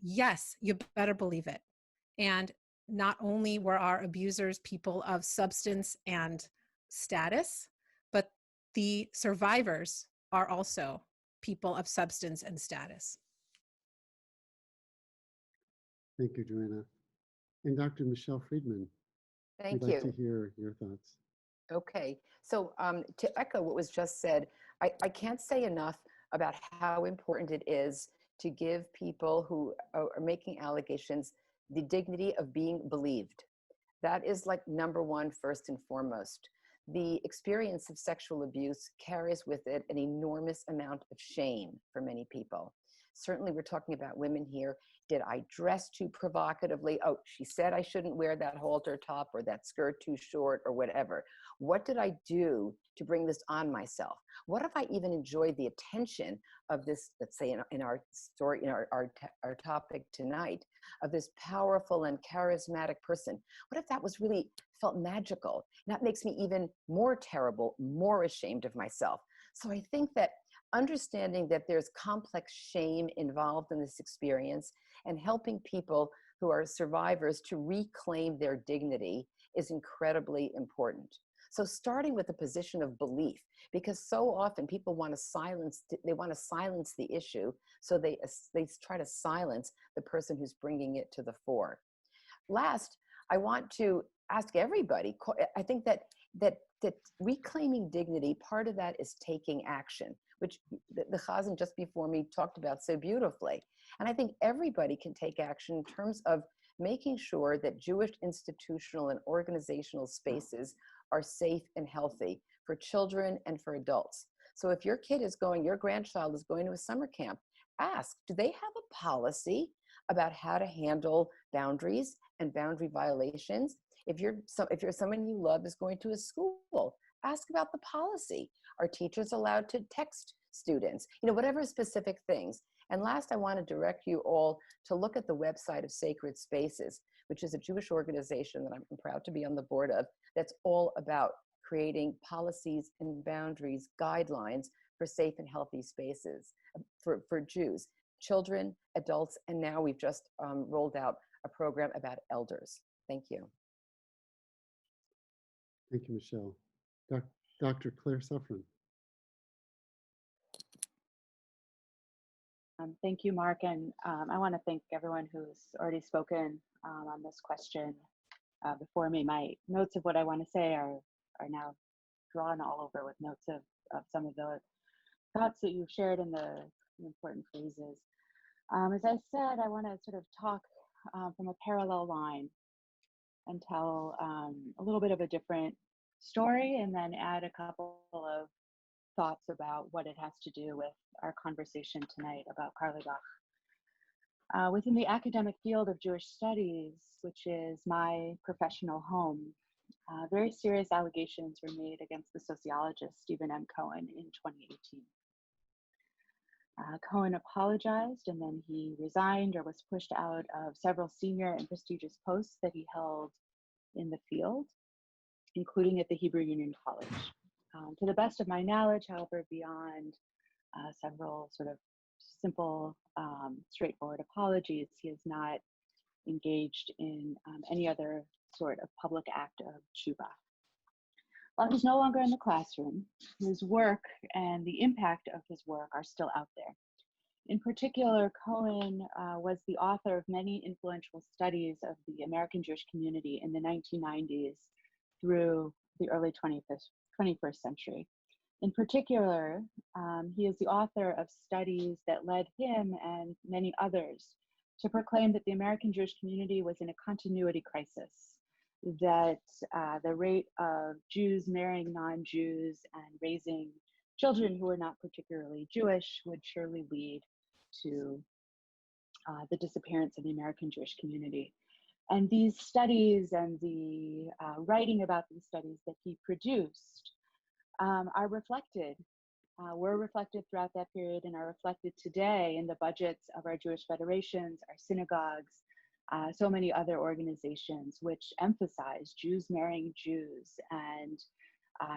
S8: yes, you better believe it. And not only were our abusers people of substance and status, but the survivors are also people of substance and status.
S6: Thank you, Joanna. And Dr. Michelle Friedman,
S10: Thank
S6: we'd like to
S10: you.
S6: hear your thoughts.
S10: Okay, so to echo what was just said, I can't say enough about how important it is to give people who are making allegations the dignity of being believed. That is like number one, first and foremost. The experience of sexual abuse carries with it an enormous amount of shame for many people. Certainly we're talking about women here. Did I dress too provocatively? Oh, she said I shouldn't wear that halter top or that skirt too short or whatever. What did I do to bring this on myself? What if I even enjoyed the attention of this, let's say in our story, in our topic tonight, of this powerful and charismatic person? What if that was really felt magical? And that makes me even more terrible, more ashamed of myself. So I think that understanding that there's complex shame involved in this experience and helping people who are survivors to reclaim their dignity is incredibly important. So starting with a position of belief, because so often people want to silence the issue, so they try to silence the person who's bringing it to the fore. Last, I want to ask everybody, I think that reclaiming dignity, part of that is taking action, which the Chazan just before me talked about so beautifully. And I think everybody can take action in terms of making sure that Jewish institutional and organizational spaces are safe and healthy for children and for adults. So if your grandchild is going to a summer camp, ask, do they have a policy about how to handle boundaries and boundary violations? If someone you love is going to a school, ask about the policy. Are teachers allowed to text students? Whatever specific things. And last, I want to direct you all to look at the website of Sacred Spaces, which is a Jewish organization that I'm proud to be on the board of, that's all about creating policies and boundaries, guidelines for safe and healthy spaces for Jews, children, adults, and now we've just rolled out a program about elders. Thank you.
S6: Thank you, Michelle. Dr. Claire Sufrin.
S9: Thank you, Mark, and I want to thank everyone who's already spoken on this question before me. My notes of what I want to say are now drawn all over with notes of some of the thoughts that you've shared in the important phrases. As I said, I want to sort of talk from a parallel line and tell a little bit of a different story, and then add a couple of thoughts about what it has to do with our conversation tonight about Carlebach. Within the academic field of Jewish studies, which is my professional home, very serious allegations were made against the sociologist Stephen M. Cohen in 2018. Cohen apologized, and then he resigned or was pushed out of several senior and prestigious posts that he held in the field, including at the Hebrew Union College. To the best of my knowledge, however, beyond several sort of simple, straightforward apologies, he has not engaged in any other sort of public act of tshuva. While he's no longer in the classroom, his work and the impact of his work are still out there. In particular, Cohen was the author of many influential studies of the American Jewish community in the 1990s through the early 21st century. In particular, he is the author of studies that led him and many others to proclaim that the American Jewish community was in a continuity crisis, that the rate of Jews marrying non-Jews and raising children who were not particularly Jewish would surely lead to the disappearance of the American Jewish community. And these studies and the writing about these studies that he produced are reflected were reflected throughout that period and are reflected today in the budgets of our Jewish federations, our synagogues, so many other organizations which emphasize Jews marrying Jews and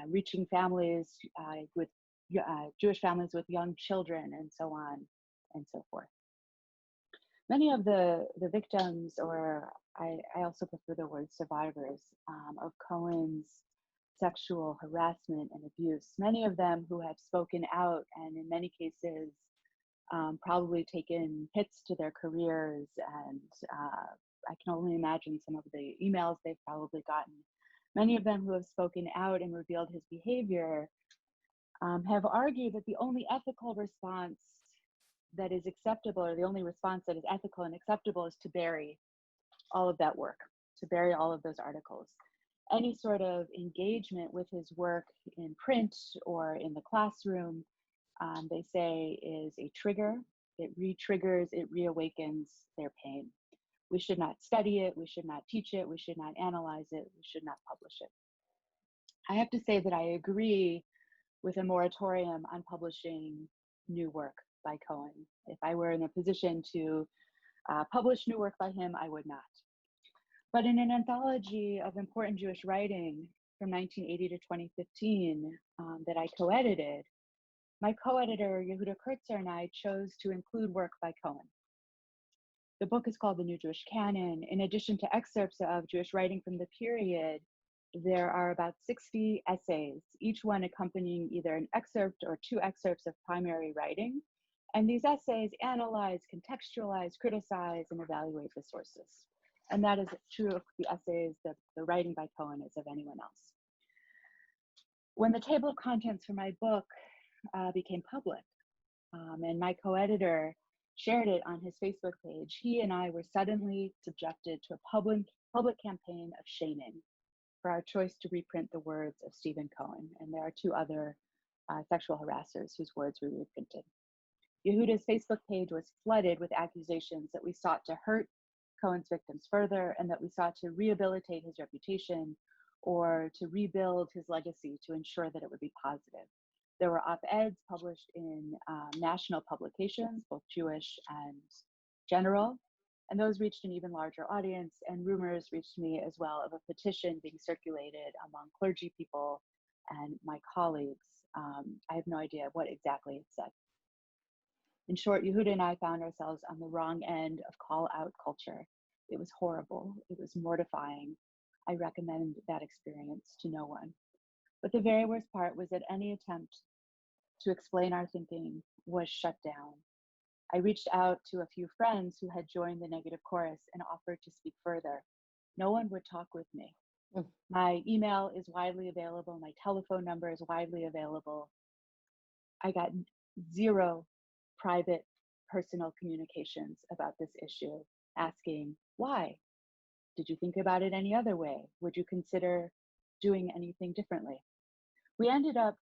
S9: reaching families with Jewish families with young children and so on and so forth. Many of the victims, or I also prefer the word survivors, of Cohen's sexual harassment and abuse, many of them who have spoken out and in many cases probably taken hits to their careers, and I can only imagine some of the emails they've probably gotten. Many of them who have spoken out and revealed his behavior have argued that the only ethical response that is acceptable, or the only response that is ethical and acceptable, is to bury all of that work, to bury all of those articles. Any sort of engagement with his work in print or in the classroom, they say, is a trigger. It re-triggers, it reawakens their pain. We should not study it, we should not teach it, we should not analyze it, we should not publish it. I have to say that I agree with a moratorium on publishing new work by Cohen. If I were in a position to publish new work by him, I would not. But in an anthology of important Jewish writing from 1980 to 2015 that I co-edited, my co-editor Yehuda Kurtzer and I chose to include work by Cohen. The book is called The New Jewish Canon. In addition to excerpts of Jewish writing from the period, there are about 60 essays, each one accompanying either an excerpt or two excerpts of primary writing. And these essays analyze, contextualize, criticize, and evaluate the sources. And that is true of the essays, the writing by Cohen as of anyone else. When the table of contents for my book became public, and my co-editor shared it on his Facebook page, he and I were suddenly subjected to a public campaign of shaming for our choice to reprint the words of Stephen Cohen. And there are two other sexual harassers whose words we reprinted. Yehuda's Facebook page was flooded with accusations that we sought to hurt Cohen's victims further, and that we sought to rehabilitate his reputation or to rebuild his legacy to ensure that it would be positive. There were op-eds published in national publications, both Jewish and general, and those reached an even larger audience, and rumors reached me as well of a petition being circulated among clergy people and my colleagues. I have no idea what exactly it said. In short, Yehuda and I found ourselves on the wrong end of call-out culture. It was horrible. It was mortifying. I recommend that experience to no one. But the very worst part was that any attempt to explain our thinking was shut down. I reached out to a few friends who had joined the negative chorus and offered to speak further. No one would talk with me. My email is widely available. My telephone number is widely available. I got zero private personal communications about this issue, asking why? Did you think about it any other way? Would you consider doing anything differently? We ended up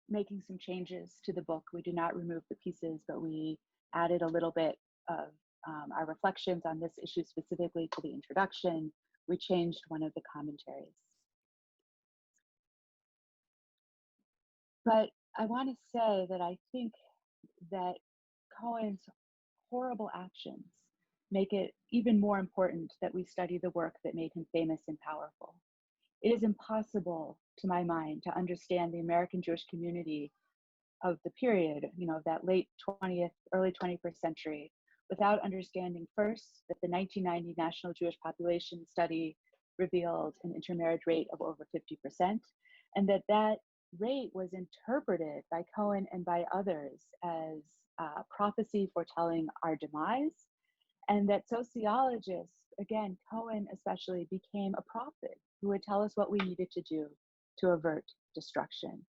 S9: making some changes to the book. We did not remove the pieces, but we added a little bit of our reflections on this issue specifically to the introduction. We changed one of the commentaries. But I want to say that I think that Cohen's horrible actions make it even more important that we study the work that made him famous and powerful. It is impossible, to my mind, to understand the American Jewish community of the period, that late 20th, early 21st century, without understanding first that the 1990 National Jewish Population Study revealed an intermarriage rate of over 50%, and that rate was interpreted by Cohen and by others as prophecy foretelling our demise, and that sociologists, again, Cohen especially, became a prophet who would tell us what we needed to do to avert destruction.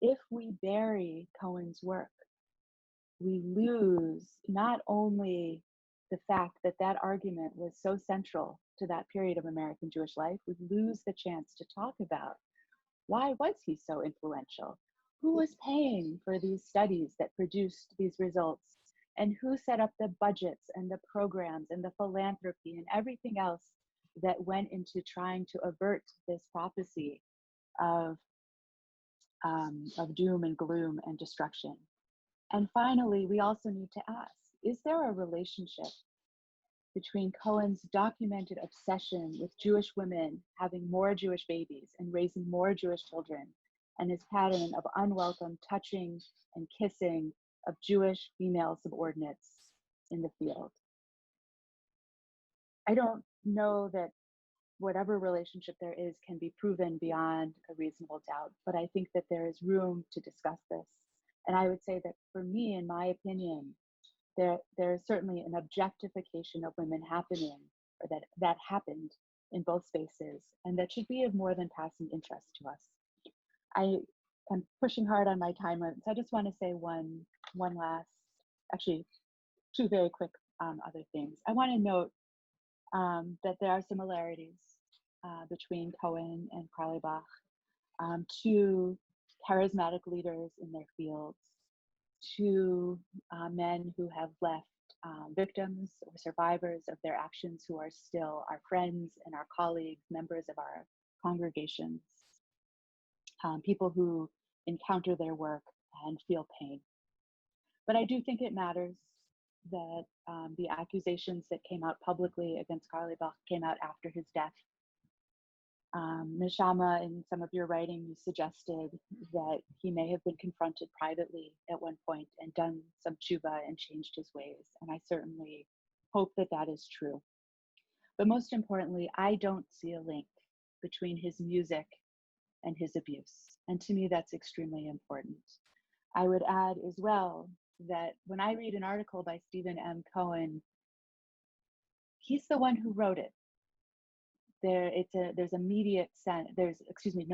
S9: If we bury Cohen's work, we lose not only the fact that that argument was so central to that period of American Jewish life, we lose the chance to talk about why was he so influential? Who was paying for these studies that produced these results? And who set up the budgets and the programs and the philanthropy and everything else that went into trying to avert this prophecy of of doom and gloom and destruction. And finally, we also need to ask, is there a relationship between Cohen's documented obsession with Jewish women having more Jewish babies and raising more Jewish children, and his pattern of unwelcome touching and kissing of Jewish female subordinates in the field? I don't know that whatever relationship there is can be proven beyond a reasonable doubt, but I think that there is room to discuss this. And I would say that for me, in my opinion, there is certainly an objectification of women happening, or that happened in both spaces, and that should be of more than passing interest to us. I am pushing hard on my time limit, so I just want to say one last, actually, two very quick other things. I want to note that there are similarities between Cohen and Carlebach, two charismatic leaders in their fields, two men who have left victims or survivors of their actions who are still our friends and our colleagues, members of our congregations, people who encounter their work and feel pain. But I do think it matters that the accusations that came out publicly against Carlebach came out after his death. Neshama, in some of your writing, you suggested that he may have been confronted privately at one point and done some tshuva and changed his ways. And I certainly hope that that is true. But most importantly, I don't see a link between his music and his abuse. And to me, that's extremely important. I would add as well that when I read an article by Stephen M. Cohen, he's the one who wrote it. There's immediate sense. There's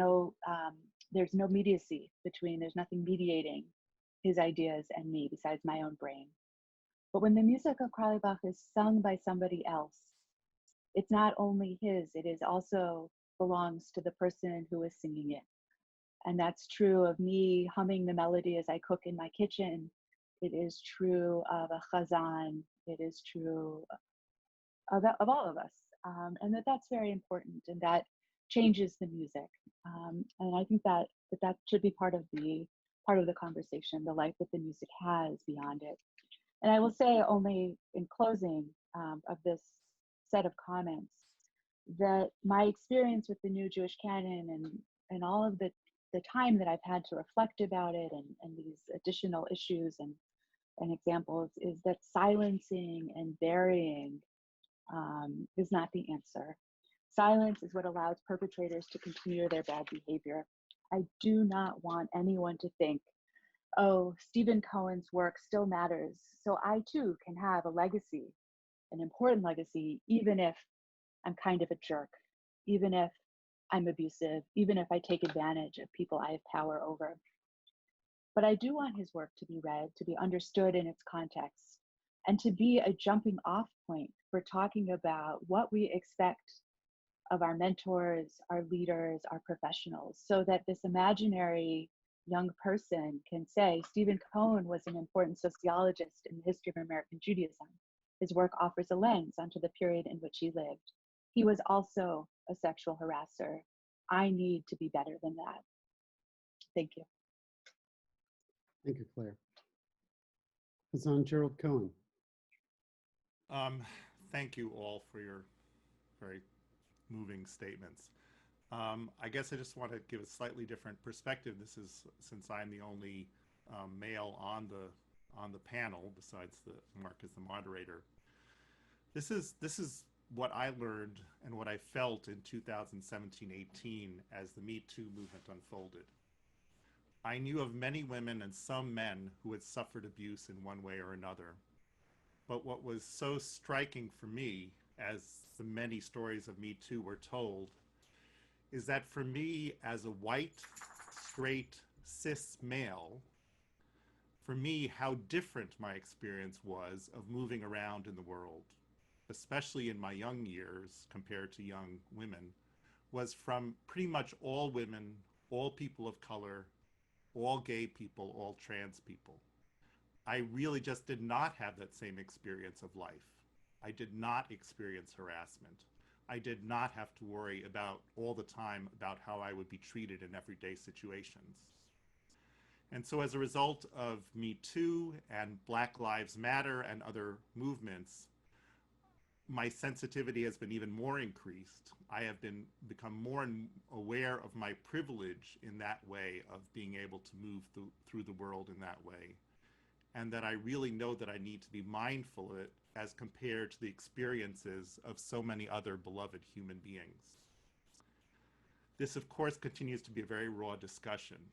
S9: no immediacy between. There's nothing mediating his ideas and me besides my own brain. But when the music of Carlebach is sung by somebody else, it's not only his. It is also belongs to the person who is singing it. And that's true of me humming the melody as I cook in my kitchen. It is true of a chazan. It is true of all of us. And that's very important, and that changes the music. And I think that should be part of the conversation, the life that the music has beyond it. And I will say only in closing of this set of comments that my experience with the New Jewish Canon and all of the time that I've had to reflect about it and these additional issues and examples is that silencing and burying is not the answer. Silence is what allows perpetrators to continue their bad behavior. I do not want anyone to think, oh, Stephen Cohen's work still matters, so I too can have a legacy, an important legacy, even if I'm kind of a jerk, even if I'm abusive, even if I take advantage of people I have power over. But I do want his work to be read, to be understood in its context, and to be a jumping off point for talking about what we expect of our mentors, our leaders, our professionals, so that this imaginary young person can say, Stephen Cohen was an important sociologist in the history of American Judaism. His work offers a lens onto the period in which he lived. He was also a sexual harasser. I need to be better than that. Thank you.
S6: Thank you, Claire. Hazan Gerald Cohen.
S7: Thank you all for your very moving statements. I guess I just want to give a slightly different perspective. This is since I'm the only male on the panel, besides Mark as the moderator. This is what I learned and what I felt in 2017-18 as the Me Too movement unfolded. I knew of many women and some men who had suffered abuse in one way or another. But what was so striking for me, as the many stories of Me Too were told, is that for me as a white, straight, cis male, for me, how different my experience was of moving around in the world, especially in my young years compared to young women, was from pretty much all women, all people of color, all gay people, all trans people. I really just did not have that same experience of life. I did not experience harassment. I did not have to worry about all the time about how I would be treated in everyday situations. And so as a result of Me Too and Black Lives Matter and other movements, my sensitivity has been even more increased. I have become more aware of my privilege in that way, of being able to move through the world in that way. And that I really know that I need to be mindful of it as compared to the experiences of so many other beloved human beings. This, of course, continues to be a very raw discussion.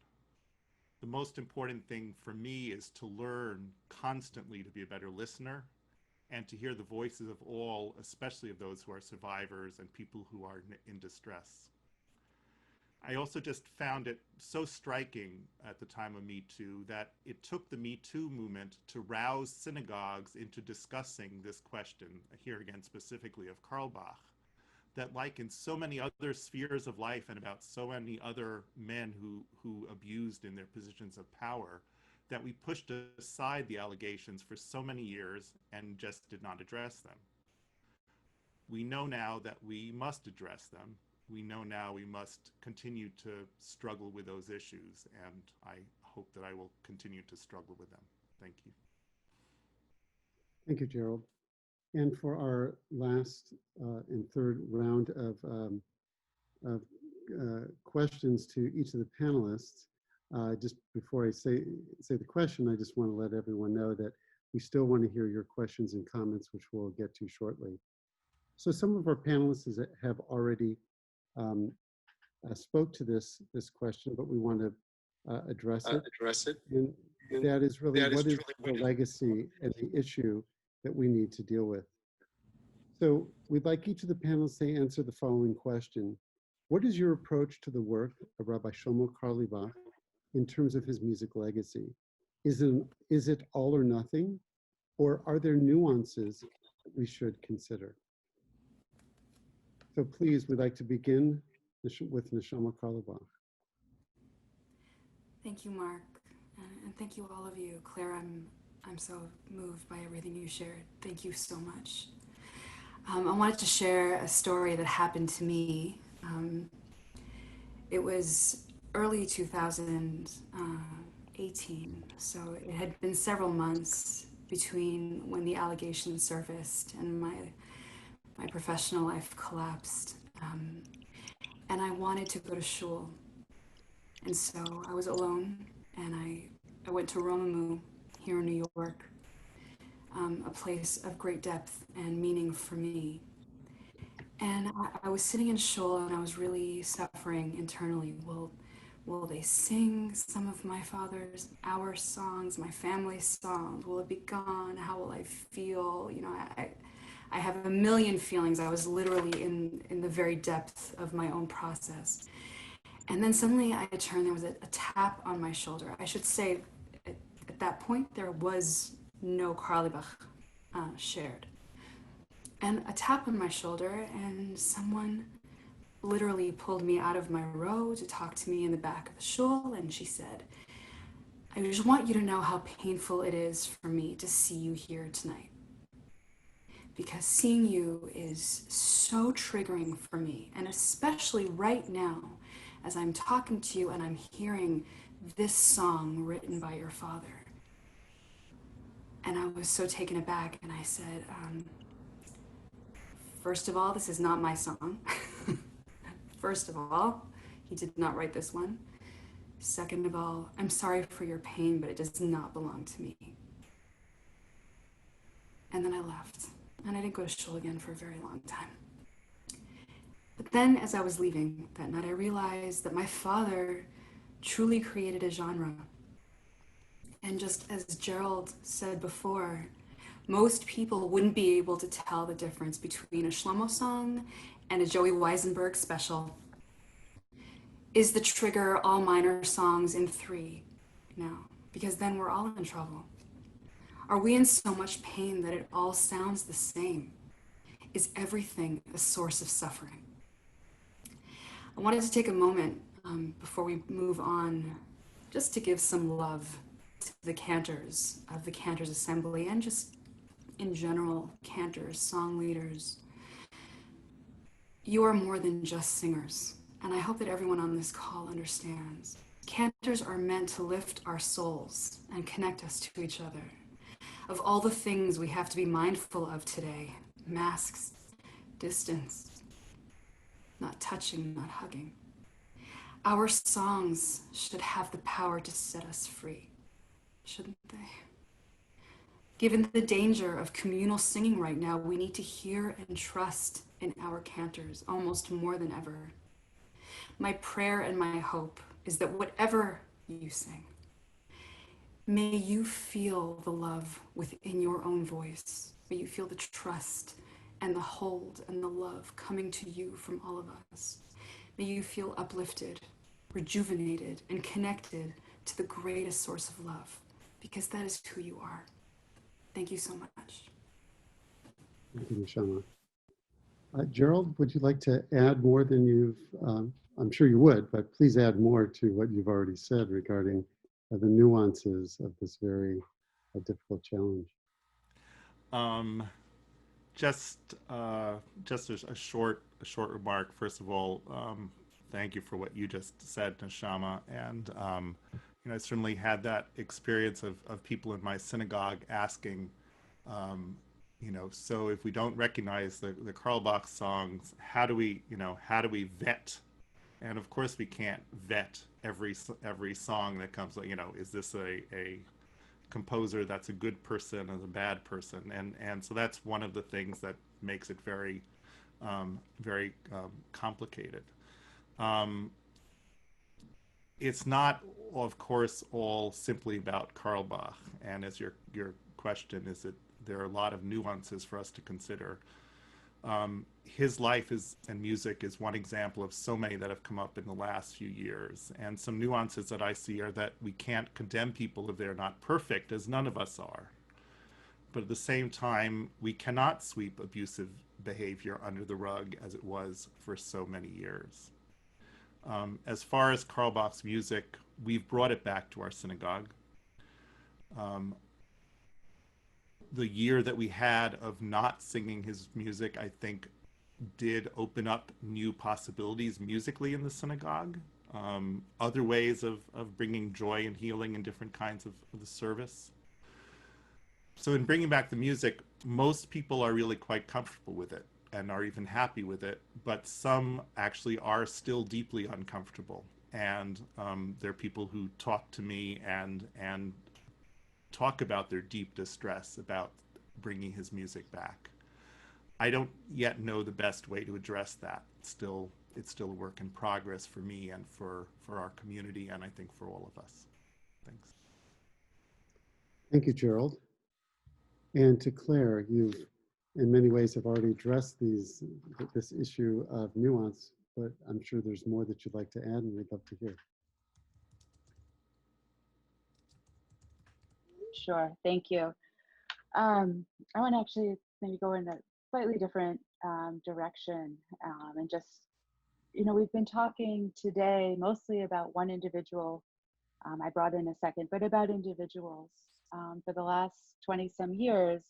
S7: The most important thing for me is to learn constantly to be a better listener and to hear the voices of all, especially of those who are survivors and people who are in distress. I also just found it so striking at the time of Me Too that it took the Me Too movement to rouse synagogues into discussing this question, here again specifically of Carlebach, that like in so many other spheres of life and about so many other men who abused in their positions of power, that we pushed aside the allegations for so many years and just did not address them. We know now that we must address them. We know now we must continue to struggle with those issues, and I hope that I will continue to struggle with them. Thank you.
S6: Thank you, Gerald. And for our last and third round of questions to each of the panelists, just before I say the question, I just want to let everyone know that we still want to hear your questions and comments, which we'll get to shortly. So some of our panelists have already spoke to this question, but we want to address it. And that is really what is the legacy and the issue that we need to deal with. So we'd like each of the panelists to answer the following question. What is your approach to the work of Rabbi Shlomo Carlebach in terms of his music legacy? Is it all or nothing, or are there nuances that we should consider? So please, we'd like to begin with Neshama Carlebach.
S5: Thank you, Mark, and thank you all of you. Claire, I'm so moved by everything you shared. Thank you so much. I wanted to share a story that happened to me. It was early 2018, so it had been several months between when the allegations surfaced and my professional life collapsed. And I wanted to go to shul. And so I was alone, and I went to Romamu here in New York, a place of great depth and meaning for me. And I was sitting in shul, and I was really suffering internally. Will they sing some of our songs, my family's songs? Will it be gone? How will I feel? You know, I have a million feelings. I was literally in the very depth of my own process. And then suddenly I turned, there was a tap on my shoulder. I should say, at that point, there was no Carlebach shared. And a tap on my shoulder, and someone literally pulled me out of my row to talk to me in the back of the shul, and she said, I just want you to know how painful it is for me to see you here tonight. Because seeing you is so triggering for me, and especially right now, as I'm talking to you and I'm hearing this song written by your father. And I was so taken aback, and I said, first of all, this is not my song. First of all, he did not write this one. Second of all, I'm sorry for your pain, but it does not belong to me. And then I left, and I didn't go to shul again for a very long time. But then, as I was leaving that night, I realized that my father truly created a genre. And just as Gerald said before, most people wouldn't be able to tell the difference between a Shlomo song and a Joey Weisenberg special. Is the trigger all minor songs in 3? No, because then we're all in trouble. Are we in so much pain that it all sounds the same? Is everything a source of suffering? I wanted to take a moment before we move on, just to give some love to the cantors of the Cantors Assembly, and just in general, cantors, song leaders. You are more than just singers, and I hope that everyone on this call understands. Cantors are meant to lift our souls and connect us to each other. Of all the things we have to be mindful of today, masks, distance, not touching, not hugging. Our songs should have the power to set us free, shouldn't they? Given the danger of communal singing right now, we need to hear and trust in our cantors almost more than ever. My prayer and my hope is that whatever you sing, may you feel the love within your own voice. May you feel the trust and the hold and the love coming to you from all of us. May you feel uplifted, rejuvenated, and connected to the greatest source of love, because that is who you are. Thank you so much.
S6: Thank you, Neshama. Gerald, would you like to add more than you've, I'm sure you would, but please add more to what you've already said regarding the nuances of this very difficult challenge.
S7: Just a short remark. First of all, thank you for what you just said, Neshama. And I certainly had that experience of people in my synagogue asking, so if we don't recognize the Carlebach songs, how do we vet? And of course, we can't vet every song that comes. Is this a composer that's a good person and a bad person? And so that's one of the things that makes it very complicated. It's not, of course, all simply about Carlebach. And as your question is, that there are a lot of nuances for us to consider. His life and music is one example of so many that have come up in the last few years. And some nuances that I see are that we can't condemn people if they're not perfect, as none of us are. But at the same time, we cannot sweep abusive behavior under the rug as it was for so many years. As far as Carlebach's music, we've brought it back to our synagogue. The year that we had of not singing his music, I think, did open up new possibilities musically in the synagogue, other ways of bringing joy and healing in different kinds of the service. So in bringing back the music, most people are really quite comfortable with it and are even happy with it, but some actually are still deeply uncomfortable. And there are people who talk to me and talk about their deep distress about bringing his music back. I don't yet know the best way to address that. It's still a work in progress for me and for our community, and I think for all of us. Thanks.
S6: Thank you, Gerald. And to Claire, you in many ways have already addressed this issue of nuance, but I'm sure there's more that you'd like to add, and we'd love to hear.
S9: Sure, thank you. I want to actually maybe go in a slightly different direction and just, we've been talking today mostly about one individual. I brought in a second, but about individuals for the last 20 some years,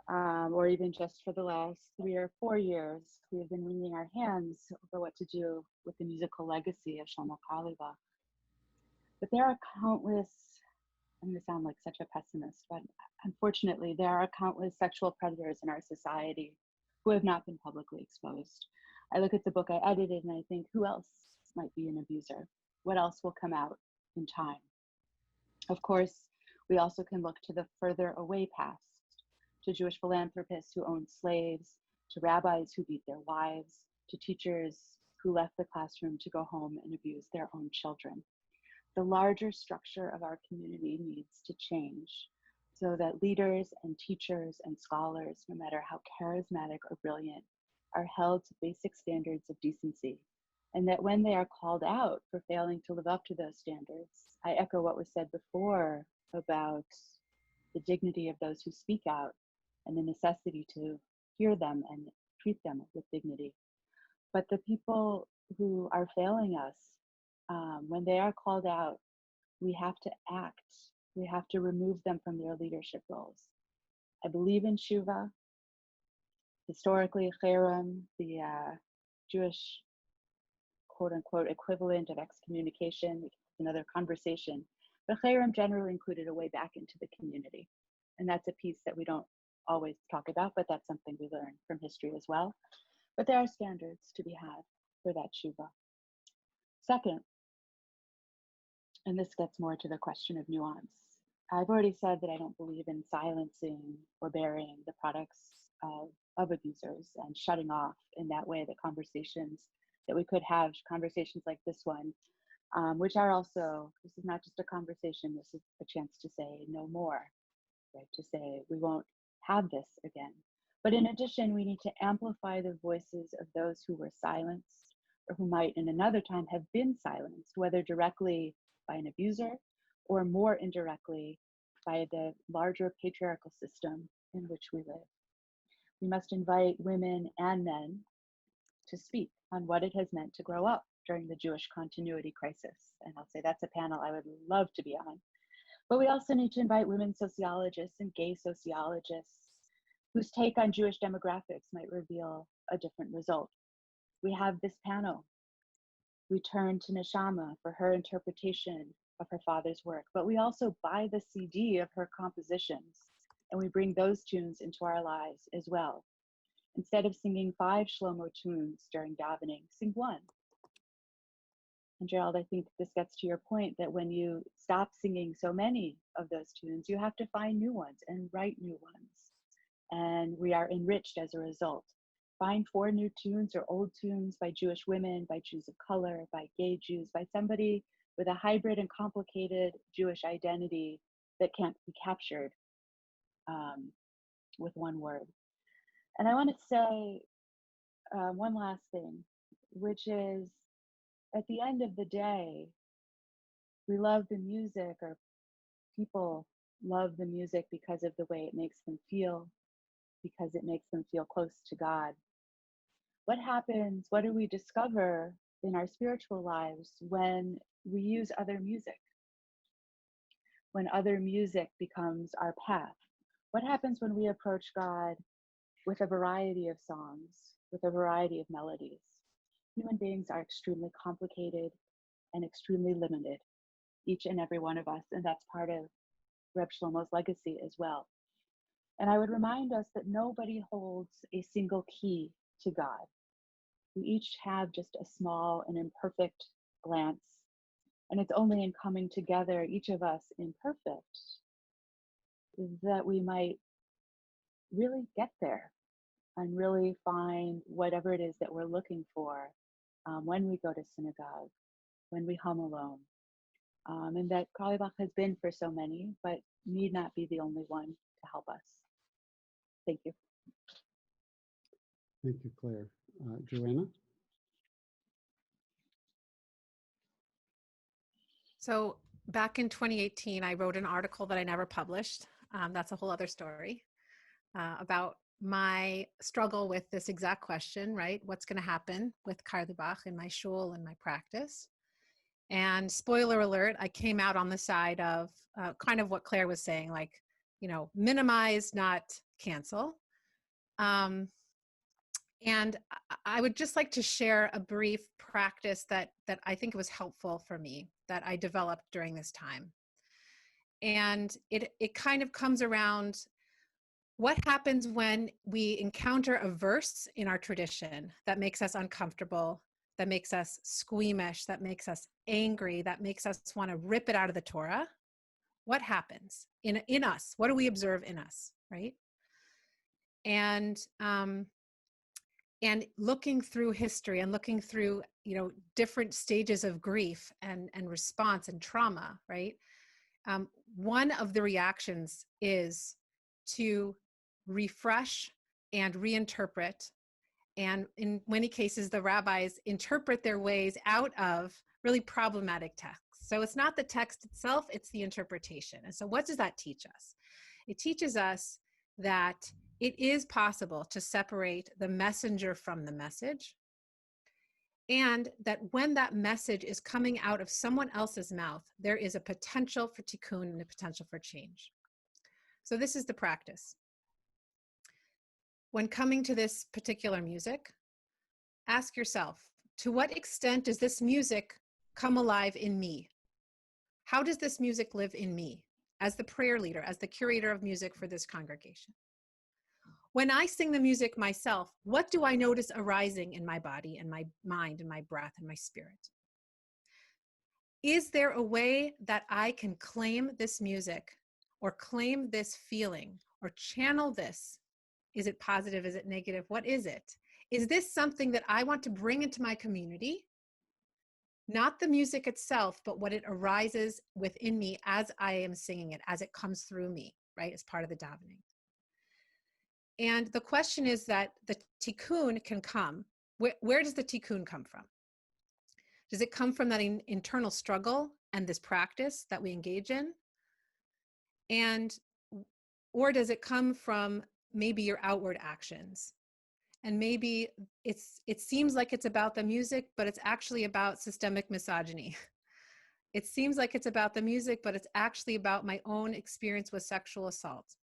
S9: or even just for the last 3 or 4 years, we have been wringing our hands over what to do with the musical legacy of Shlomo Carlebach. But there are countless, I'm going to sound like such a pessimist, but unfortunately, there are countless sexual predators in our society who have not been publicly exposed. I look at the book I edited and I think, who else might be an abuser? What else will come out in time? Of course, we also can look to the further away past, to Jewish philanthropists who owned slaves, to rabbis who beat their wives, to teachers who left the classroom to go home and abuse their own children. The larger structure of our community needs to change so that leaders and teachers and scholars, no matter how charismatic or brilliant, are held to basic standards of decency. And that when they are called out for failing to live up to those standards, I echo what was said before about the dignity of those who speak out and the necessity to hear them and treat them with dignity. But the people who are failing us, when they are called out, we have to act. We have to remove them from their leadership roles. I believe in Shuva. Historically, Cherem, the Jewish quote unquote equivalent of excommunication, another conversation. But chayrim generally included a way back into the community. And that's a piece that we don't always talk about, but that's something we learn from history as well. But there are standards to be had for that tshuva. Second, and this gets more to the question of nuance, I've already said that I don't believe in silencing or burying the products of abusers and shutting off in that way the conversations that we could have, conversations like this one, which are also, this is not just a conversation, this is a chance to say no more, right? To say we won't have this again. But in addition, we need to amplify the voices of those who were silenced or who might in another time have been silenced, whether directly by an abuser or more indirectly by the larger patriarchal system in which we live. We must invite women and men to speak on what it has meant to grow up during the Jewish continuity crisis. And I'll say that's a panel I would love to be on. But we also need to invite women sociologists and gay sociologists whose take on Jewish demographics might reveal a different result. We have this panel. We turn to Neshama for her interpretation of her father's work, but we also buy the CD of her compositions and we bring those tunes into our lives as well. Instead of singing 5 Shlomo tunes during davening, sing 1. And Gerald, I think this gets to your point that when you stop singing so many of those tunes, you have to find new ones and write new ones. And we are enriched as a result. Find 4 new tunes or old tunes by Jewish women, by Jews of color, by gay Jews, by somebody with a hybrid and complicated Jewish identity that can't be captured with one word. And I want to say one last thing, which is at the end of the day, we love the music, or people love the music because of the way it makes them feel, because it makes them feel close to God. What happens, what do we discover in our spiritual lives when we use other music? When other music becomes our path? What happens when we approach God with a variety of songs, with a variety of melodies? Human beings are extremely complicated and extremely limited, each and every one of us, and that's part of Reb Shlomo's legacy as well. And I would remind us that nobody holds a single key to God. We each have just a small and imperfect glance, and it's only in coming together, each of us imperfect, that we might really get there and really find whatever it is that we're looking for when we go to synagogue, when we hum alone. And that Carlebach has been for so many, but need not be the only one to help us. Thank you.
S6: Thank you, Claire. Joanna?
S8: So back in 2018, I wrote an article that I never published. That's a whole other story about my struggle with this exact question, right? What's going to happen with Carlebach in my shul and my practice? And spoiler alert, I came out on the side of kind of what Claire was saying, like, you know, minimize, not cancel. And I would just like to share a brief practice that I think was helpful for me, that I developed during this time. And it kind of comes around what happens when we encounter a verse in our tradition that makes us uncomfortable, that makes us squeamish, that makes us angry, that makes us want to rip it out of the Torah. What happens in us? What do we observe in us, right? And looking through history and looking through, you know, different stages of grief and response and trauma, right? One of the reactions is to refresh and reinterpret. And in many cases, the rabbis interpret their ways out of really problematic texts. So it's not the text itself, it's the interpretation. And so what does that teach us? It teaches us that it is possible to separate the messenger from the message, and that when that message is coming out of someone else's mouth, there is a potential for tikkun and a potential for change. So this is the practice. When coming to this particular music, ask yourself, to what extent does this music come alive in me? How does this music live in me as the prayer leader, as the curator of music for this congregation? When I sing the music myself, what do I notice arising in my body and my mind and my breath and my spirit? Is there a way that I can claim this music or claim this feeling or channel this? Is it positive? Is it negative? What is it? Is this something that I want to bring into my community? Not the music itself, but what it arises within me as I am singing it, as it comes through me, right, as part of the davening. And the question is that the tikkun can come. Where does the tikkun come from? Does it come from that internal struggle and this practice that we engage in? Or does it come from maybe your outward actions? And maybe it seems like it's about the music, but it's actually about systemic misogyny. It seems like it's about the music, but it's actually about my own experience with sexual assault.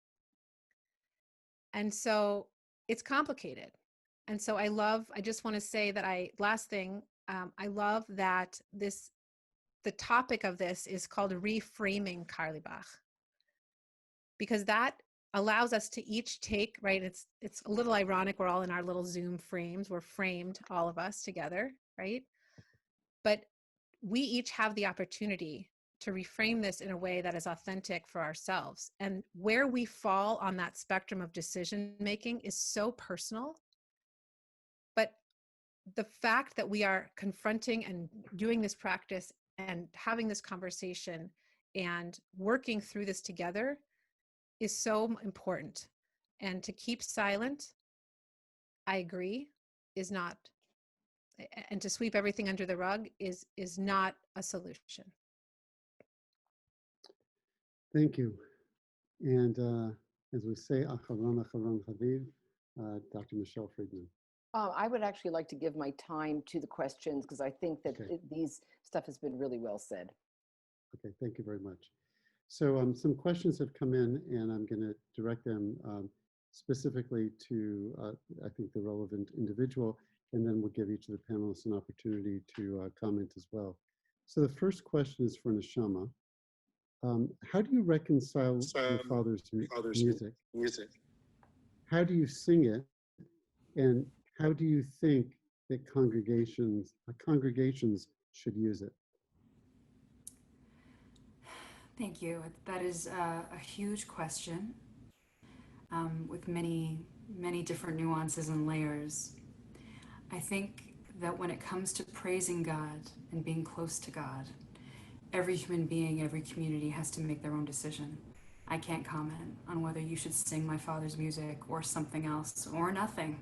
S8: And so it's complicated. And so I just want to say that I love that the topic of this is called Reframing Carlebach, because that allows us to each take, right? It's a little ironic. We're all in our little Zoom frames. We're framed, all of us together, right? But we each have the opportunity to reframe this in a way that is authentic for ourselves. And where we fall on that spectrum of decision making is so personal. But the fact that we are confronting and doing this practice and having this conversation and working through this together is so important. And to keep silent, I agree, is not, and to sweep everything under the rug is not a solution.
S6: Thank you. And as we say, Acharon Acharon Chaviv, Dr. Michelle Friedman.
S10: I would actually like to give my time to the questions because I think that these stuff has been really well said.
S6: Okay, thank you very much. So some questions have come in, and I'm going to direct them specifically to, I think, the relevant individual, and then we'll give each of the panelists an opportunity to comment as well. So the first question is for Neshama. How do you reconcile your father's music? How do you sing it? And how do you think that congregations should use it?
S5: Thank you. That is a huge question with many, many different nuances and layers. I think that when it comes to praising God and being close to God, every human being, every community has to make their own decision. I can't comment on whether you should sing my father's music or something else or nothing,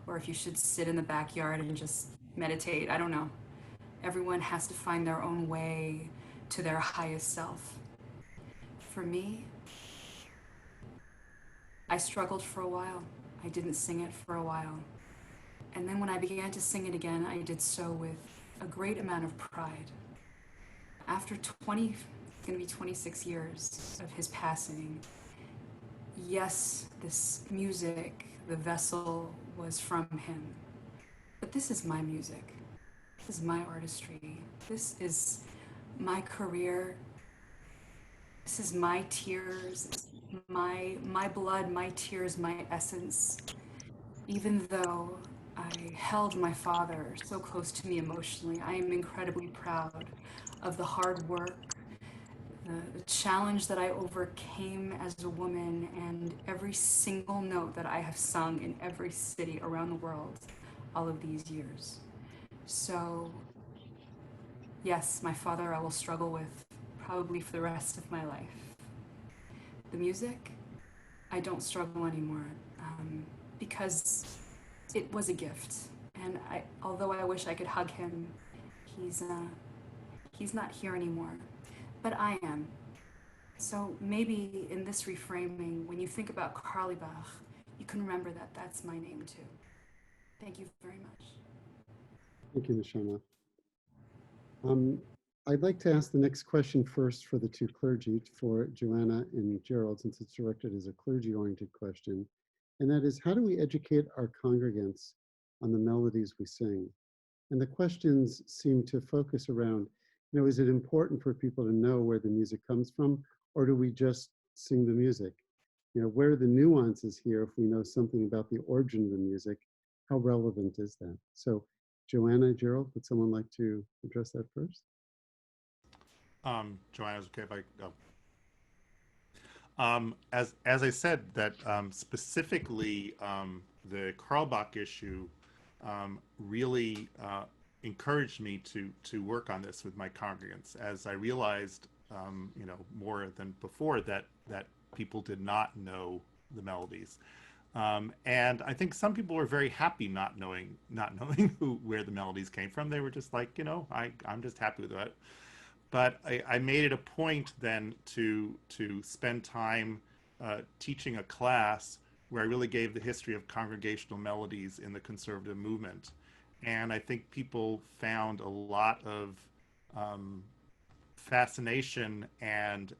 S5: or if you should sit in the backyard and just meditate. I don't know. Everyone has to find their own way to their highest self. For me, I struggled for a while. I didn't sing it for a while. And then when I began to sing it again, I did so with a great amount of pride. After it's going to be 26 years of his passing, yes, this music, the vessel was from him. But this is my music. This is my artistry. This is my career. This is my tears, my blood, my tears, my essence. Even though I held my father so close to me emotionally, I am incredibly proud of the hard work, the challenge that I overcame as a woman, and every single note that I have sung in every city around the world all of these years. So, yes, my father I will struggle with probably for the rest of my life. The music, I don't struggle anymore because it was a gift. And although I wish I could hug him, he's not here anymore, but I am. So maybe in this reframing, when you think about Carlebach, you can remember that that's my name too. Thank you very much.
S6: Thank you, Neshama. I'd like to ask the next question first for the two clergy, for Joanna and Gerald, since it's directed as a clergy-oriented question. And that is, how do we educate our congregants on the melodies we sing? And the questions seem to focus around, is it important for people to know where the music comes from, or do we just sing the music? Where are the nuances here if we know something about the origin of the music? How relevant is that? So, Joanna, Gerald, would someone like to address that first?
S7: Joanna, is okay if I go? As I said, that specifically the Carlebach issue really encouraged me to work on this with my congregants, as I realized, more than before, that people did not know the melodies, and I think some people were very happy not knowing where the melodies came from. They were just like, I'm just happy with that. But I made it a point then to spend time teaching a class where I really gave the history of congregational melodies in the conservative movement. And I think people found a lot of fascination and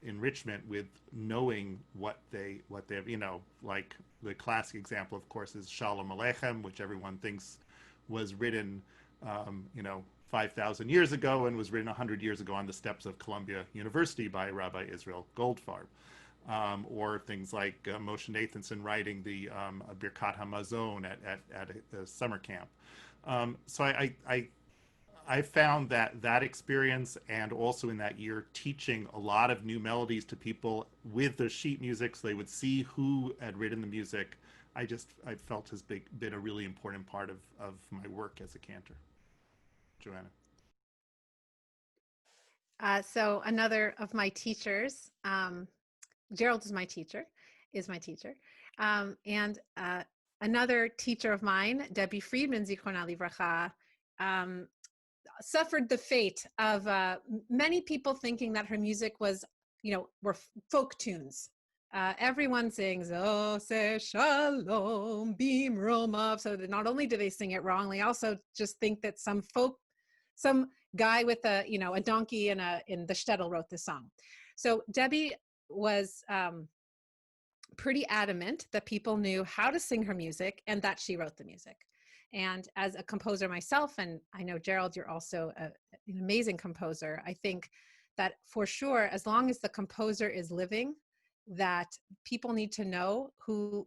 S7: enrichment with knowing what they have, like the classic example, of course, is Shalom Aleichem, which everyone thinks was written 5,000 years ago and was written 100 years ago on the steps of Columbia University by Rabbi Israel Goldfarb. Or things like Moshe Nathanson writing the Birkat HaMazon at a summer camp. So I found that experience, and also in that year teaching a lot of new melodies to people with the sheet music so they would see who had written the music, I felt has been a really important part of my work as a cantor. Joanna.
S8: So another of my teachers, Gerald is my teacher, and another teacher of mine, Debbie Friedman, Zichronah Livracha, suffered the fate of many people thinking that her music was, were folk tunes. Everyone sings "Oh se shalom bim romav," so that not only do they sing it wrong, they also just think that some guy with a donkey in the shtetl wrote this song. So Debbie was pretty adamant that people knew how to sing her music and that she wrote the music. And as a composer myself, and I know Gerald, you're also an amazing composer, I think that for sure, as long as the composer is living, that people need to know who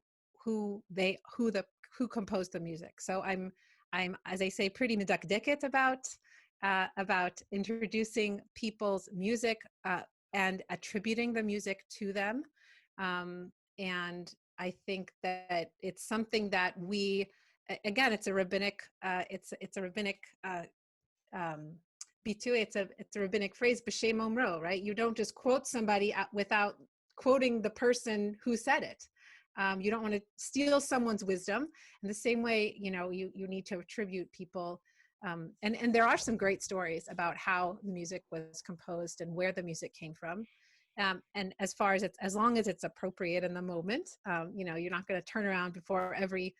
S8: composed the music. So I'm as I say, pretty medakdeket about introducing people's music and attributing the music to them. And I think that it's something that we, again, it's a rabbinic it's a rabbinic phrase, b'shem omro, right? You don't just quote somebody without quoting the person who said it. You don't want to steal someone's wisdom. In the same way, you need to attribute people. And there are some great stories about how the music was composed and where the music came from. And as long as it's appropriate in the moment, you're not going to turn around before every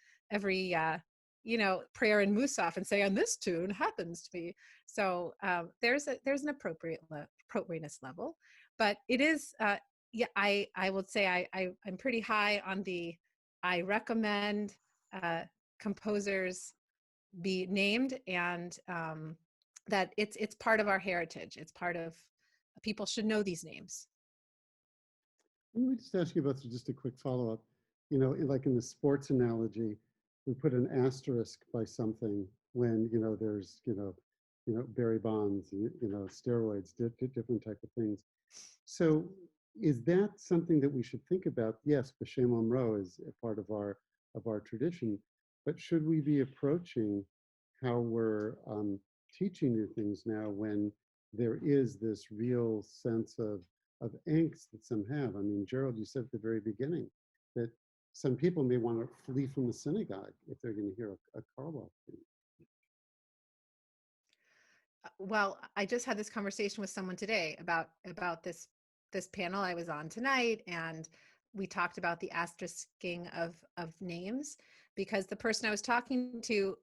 S8: prayer in Musaf and say, "On this tune happens to be." So there's an appropriateness level, but it is. I would say I'm pretty high on I recommend composers be named, and that it's part of our heritage. It's part of, people should know these names.
S6: Let me just ask you about just a quick follow-up. Like in the sports analogy, we put an asterisk by something when there's Barry Bonds, steroids, different type of things. So is that something that we should think about? Yes, b'shem omro is a part of our tradition, but should we be approaching how we're teaching new things now when there is this real sense of angst that some have? I mean, Gerald, you said at the very beginning that some people may want to flee from the synagogue if they're going to hear a Carlebach thing.
S8: Well, I just had this conversation with someone today about this panel I was on tonight, and we talked about the asterisking of names, because the person I was talking to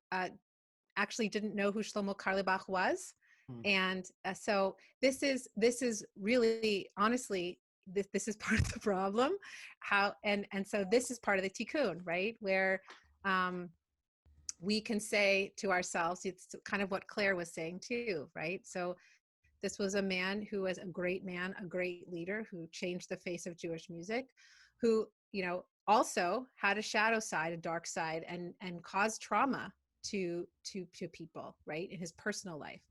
S8: actually didn't know who Shlomo Carlebach was. And so this is really, honestly, this is part of the problem. And so this is part of the tikkun, right? Where we can say to ourselves, it's kind of what Claire was saying too, right? So This was a man who was a great man, a great leader who changed the face of Jewish music, who, also had a shadow side, a dark side, and caused trauma to people, right, in his personal life,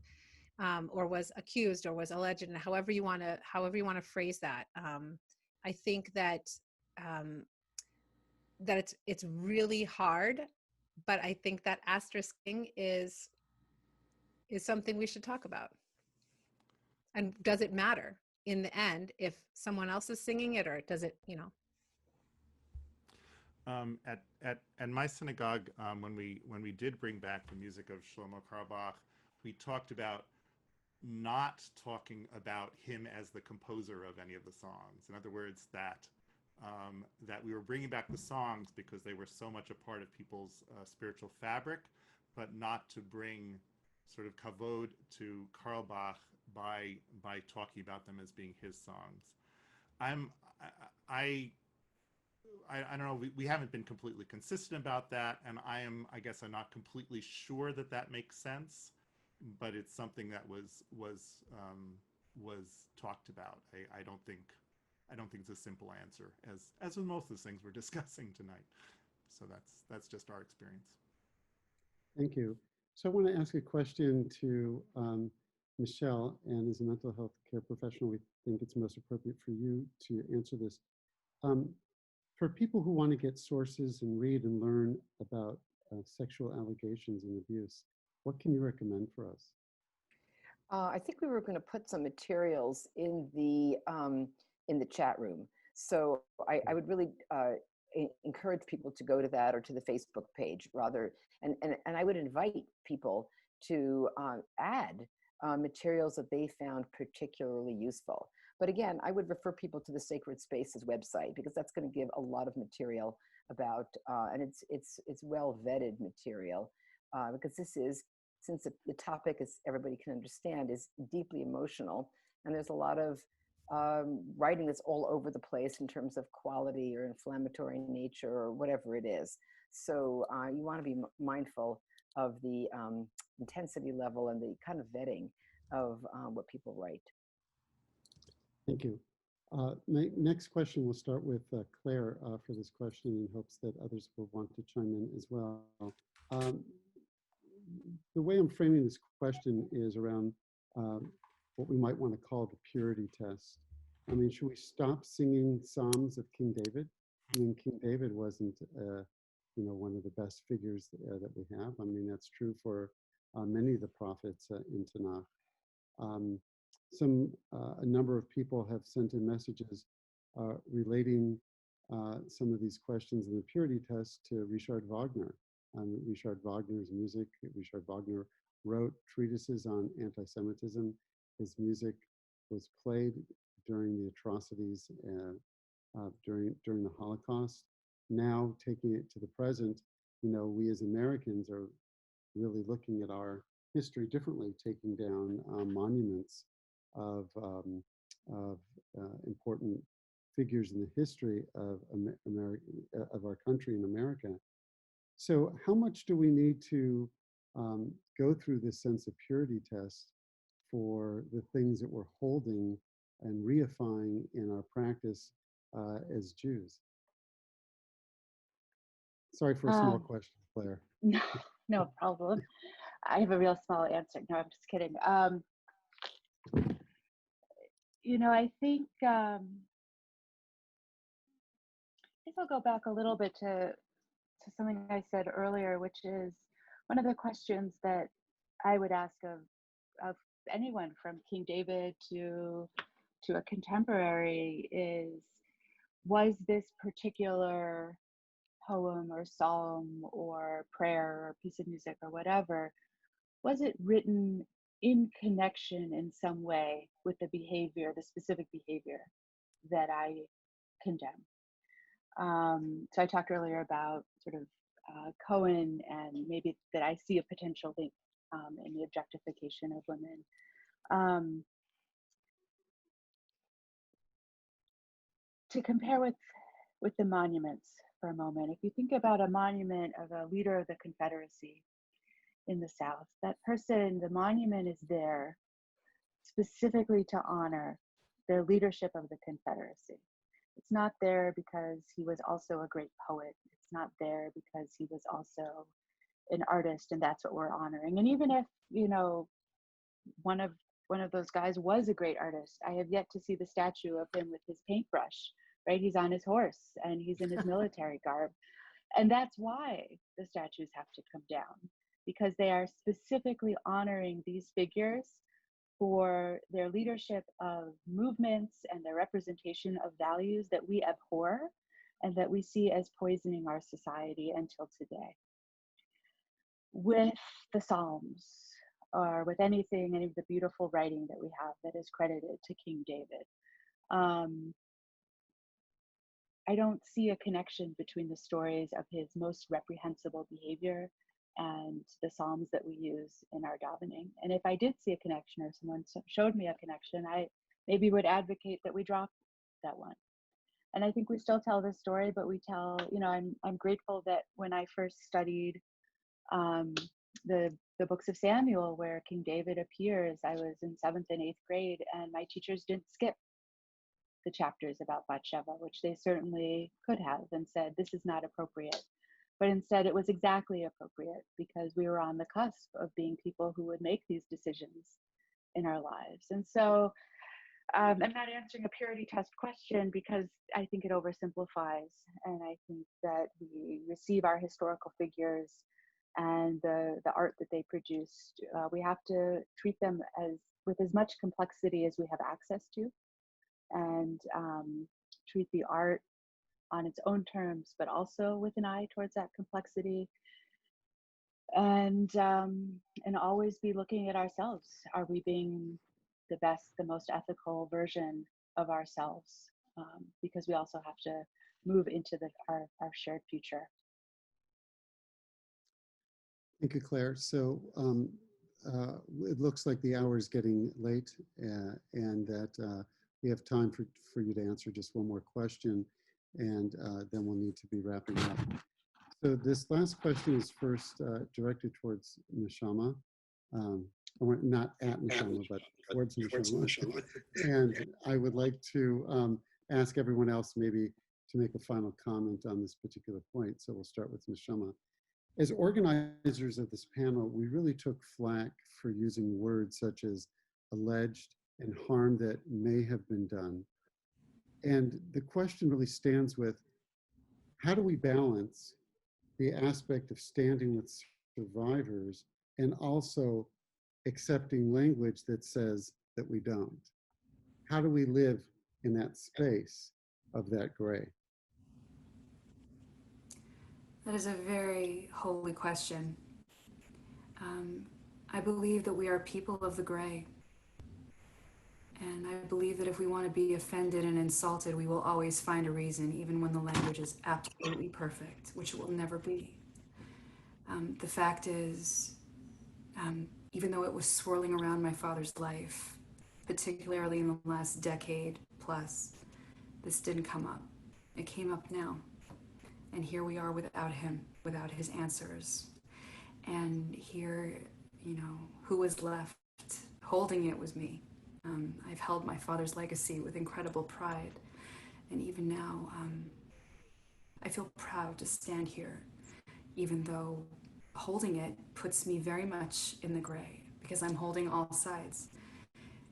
S8: or was accused or was alleged, and however you want to phrase that. I think that that it's really hard, but I think that asterisking is something we should talk about. And does it matter in the end if someone else is singing it, or does it,
S7: At my synagogue, when we did bring back the music of Shlomo Carlebach, we talked about not talking about him as the composer of any of the songs. In other words, that we were bringing back the songs because they were so much a part of people's spiritual fabric, but not to bring sort of kavod to Carlebach by talking about them as being his songs. I don't know, we haven't been completely consistent about that, and I guess I'm not completely sure that makes sense, but it's something that was talked about. I don't think it's a simple answer, as with most of the things we're discussing tonight. So that's just our experience.
S6: Thank you. So I want to ask a question to Michelle, and as a mental health care professional, we think it's most appropriate for you to answer this. For people who want to get sources and read and learn about sexual allegations and abuse, what can you recommend for us?
S10: I think we were going to put some materials in the chat room. So I would really encourage people to go to that or to the Facebook page rather, and I would invite people to add materials that they found particularly useful. But again, I would refer people to the Sacred Spaces website, because that's going to give a lot of material about, and it's well vetted material, because this is, since the topic, as everybody can understand, is deeply emotional, and there's a lot of writing that's all over the place in terms of quality or inflammatory nature or whatever it is. So you want to be mindful of the intensity level and the kind of vetting of what people write.
S6: Thank you. Next question, we'll start with Claire for this question in hopes that others will want to chime in as well. The way I'm framing this question is around what we might want to call the purity test. I mean, should we stop singing Psalms of King David? I mean, King David wasn't, one of the best figures that we have. I mean, that's true for many of the prophets in Tanakh. A number of people have sent in messages relating some of these questions in the purity test to Richard Wagner. Richard Wagner's music. Richard Wagner wrote treatises on anti-Semitism. His music was played during the atrocities during the Holocaust. Now, taking it to the present, we as Americans are really looking at our history differently, taking down monuments of important figures in the history of our country in America. So how much do we need to go through this sense of purity test for the things that we're holding and reifying in our practice as Jews? Sorry for a small question, Claire.
S9: No problem. I have a real small answer. No, I'm just kidding. I think I guess I'll go back a little bit to something I said earlier, which is one of the questions that I would ask of anyone from King David to a contemporary is, was this particular poem or psalm or prayer or piece of music or whatever, was it written in connection in some way with the behavior, the specific behavior that I condemn? So I talked earlier about sort of Cohen, and maybe that I see a potential link in the objectification of women. To compare with the monuments for a moment, if you think about a monument of a leader of the Confederacy in the South, that person, the monument is there specifically to honor the leadership of the Confederacy. It's not there because he was also a great poet. It's not there because he was also an artist, and that's what we're honoring. And even if, you know, one of those guys was a great artist, I have yet to see the statue of him with his paintbrush, right? He's on his horse and he's in his military garb. And that's why the statues have to come down, because they are specifically honoring these figures for their leadership of movements and their representation of values that we abhor and that we see as poisoning our society until today. With the Psalms, or with anything, any of the beautiful writing that we have that is credited to King David, I don't see a connection between the stories of his most reprehensible behavior and the Psalms that we use in our davening. And if I did see a connection, or someone showed me a connection, I maybe would advocate that we drop that one. And I think we still tell this story, but we tell, you know, I'm grateful that when I first studied the books of Samuel, where King David appears, I was in 7th and 8th grade, and my teachers didn't skip the chapters about Bathsheba, which they certainly could have, and said, this is not appropriate. But instead, it was exactly appropriate, because we were on the cusp of being people who would make these decisions in our lives. And so I'm not answering a purity test question, because I think it oversimplifies. And I think that we receive our historical figures and the art that they produced. We have to treat them with as much complexity as we have access to, and treat the art on its own terms, but also with an eye towards that complexity, and always be looking at ourselves. Are we being the best, the most ethical version of ourselves? Because we also have to move into our shared future.
S6: Thank you, Claire. So it looks like the hour is getting late, and that we have time for you to answer just one more question, and then we'll need to be wrapping up. So this last question is first directed towards Neshama. Not at Neshama, but towards Neshama. And I would like to ask everyone else maybe to make a final comment on this particular point. So we'll start with Neshama. As organizers of this panel, we really took flack for using words such as alleged and harm that may have been done. And the question really stands with, how do we balance the aspect of standing with survivors and also accepting language that says that we don't? How do we live in that space of that gray?
S5: That is a very holy question. I believe that we are people of the gray. And I believe that if we want to be offended and insulted, we will always find a reason, even when the language is absolutely perfect, which it will never be. The fact is, even though it was swirling around my father's life, particularly in the last decade plus, this didn't come up. It came up now. And here we are without him, without his answers. And here, you know, who was left holding it was me. I've held my father's legacy with incredible pride. And even now, I feel proud to stand here, even though holding it puts me very much in the gray, because I'm holding all sides.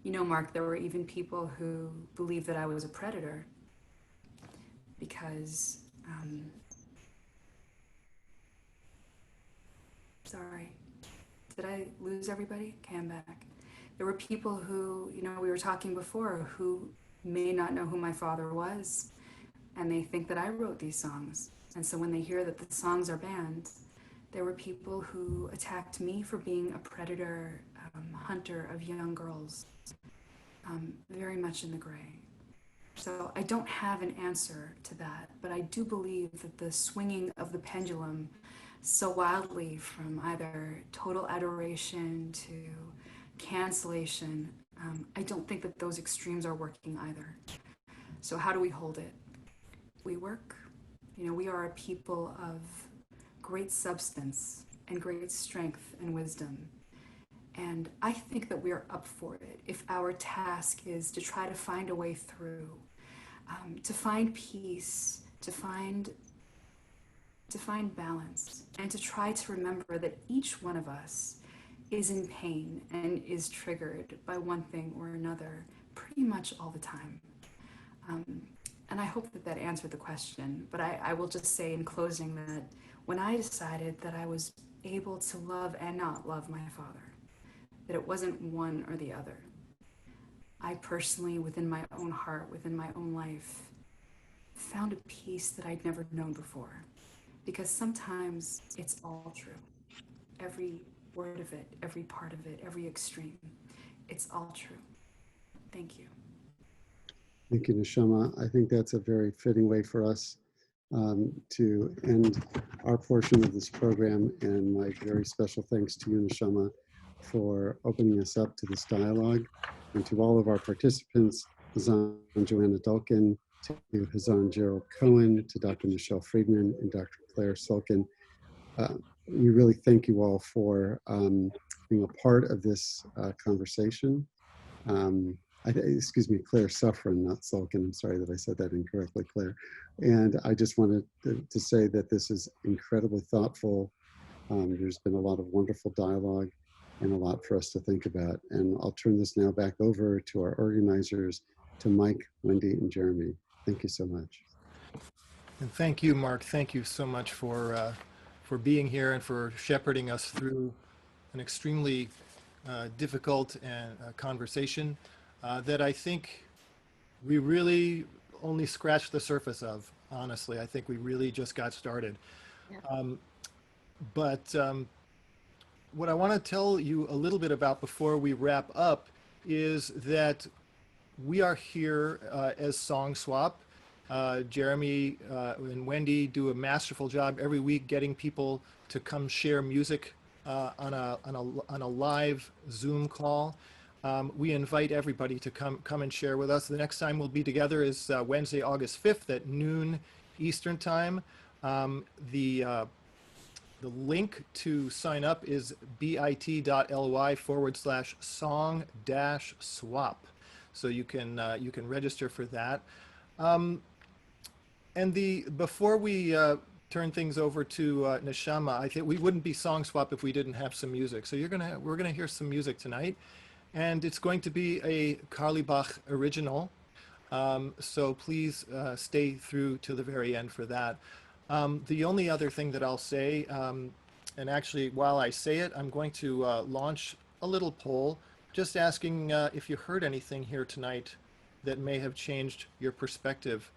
S5: You know, Mark, there were even people who believed that I was a predator because, sorry, did I lose everybody? Okay, I'm back. There were people who, you know, we were talking before, who may not know who my father was, and they think that I wrote these songs. And so when they hear that the songs are banned, there were people who attacked me for being a predator, hunter of young girls, very much in the gray. So I don't have an answer to that, but I do believe that the swinging of the pendulum so wildly from either total adoration to cancellation, I don't think that those extremes are working either. So how do we hold it? We work. You know, we are a people of great substance and great strength and wisdom. And I think that we're up for it if our task is to try to find a way through, to find peace, to find balance, and to try to remember that each one of us is in pain and is triggered by one thing or another pretty much all the time. And I hope that that answered the question, but I will just say in closing that when I decided that I was able to love and not love my father, that it wasn't one or the other, I personally, within my own heart, within my own life, found a peace that I'd never known before. Because sometimes it's all true. Every word of it, every part of it, every extreme, it's all true. Thank you.
S6: Thank you, Neshama. I think that's a very fitting way for us to end our portion of this program. And my very special thanks to you, Neshama, for opening us up to this dialogue, and to all of our participants, Hazzanim Joanna Dulkin, to Hazzanim Gerald Cohen, to Dr. Michelle Friedman, and Dr. Claire Sulkin. We really thank you all for being a part of this conversation. Excuse me, Claire Sufrin, not Sulkin. I'm sorry that I said that incorrectly, Claire. And I just wanted to say that this is incredibly thoughtful. There's been a lot of wonderful dialogue and a lot for us to think about. And I'll turn this now back over to our organizers, to Mike, Wendy, and Jeremy. Thank you so much.
S1: And thank you, Mark. Thank you so much for being here and for shepherding us through an extremely difficult conversation that I think we really only scratched the surface of. Honestly, I think we really just got started. Yeah. But what I want to tell you a little bit about before we wrap up is that we are here as Song Swap. Jeremy and Wendy do a masterful job every week getting people to come share music on a live Zoom call. We invite everybody to come and share with us. The next time we'll be together is Wednesday, August 5th at noon Eastern time. The link to sign up is bit.ly/song-swap. So you can register for that. And before we turn things over to Neshama, I think we wouldn't be Song Swap if we didn't have some music. So we're gonna hear some music tonight, and it's going to be a Carlebach original. So please stay through to the very end for that. The only other thing that I'll say, and actually while I say it, I'm going to launch a little poll, just asking if you heard anything here tonight that may have changed your perspective.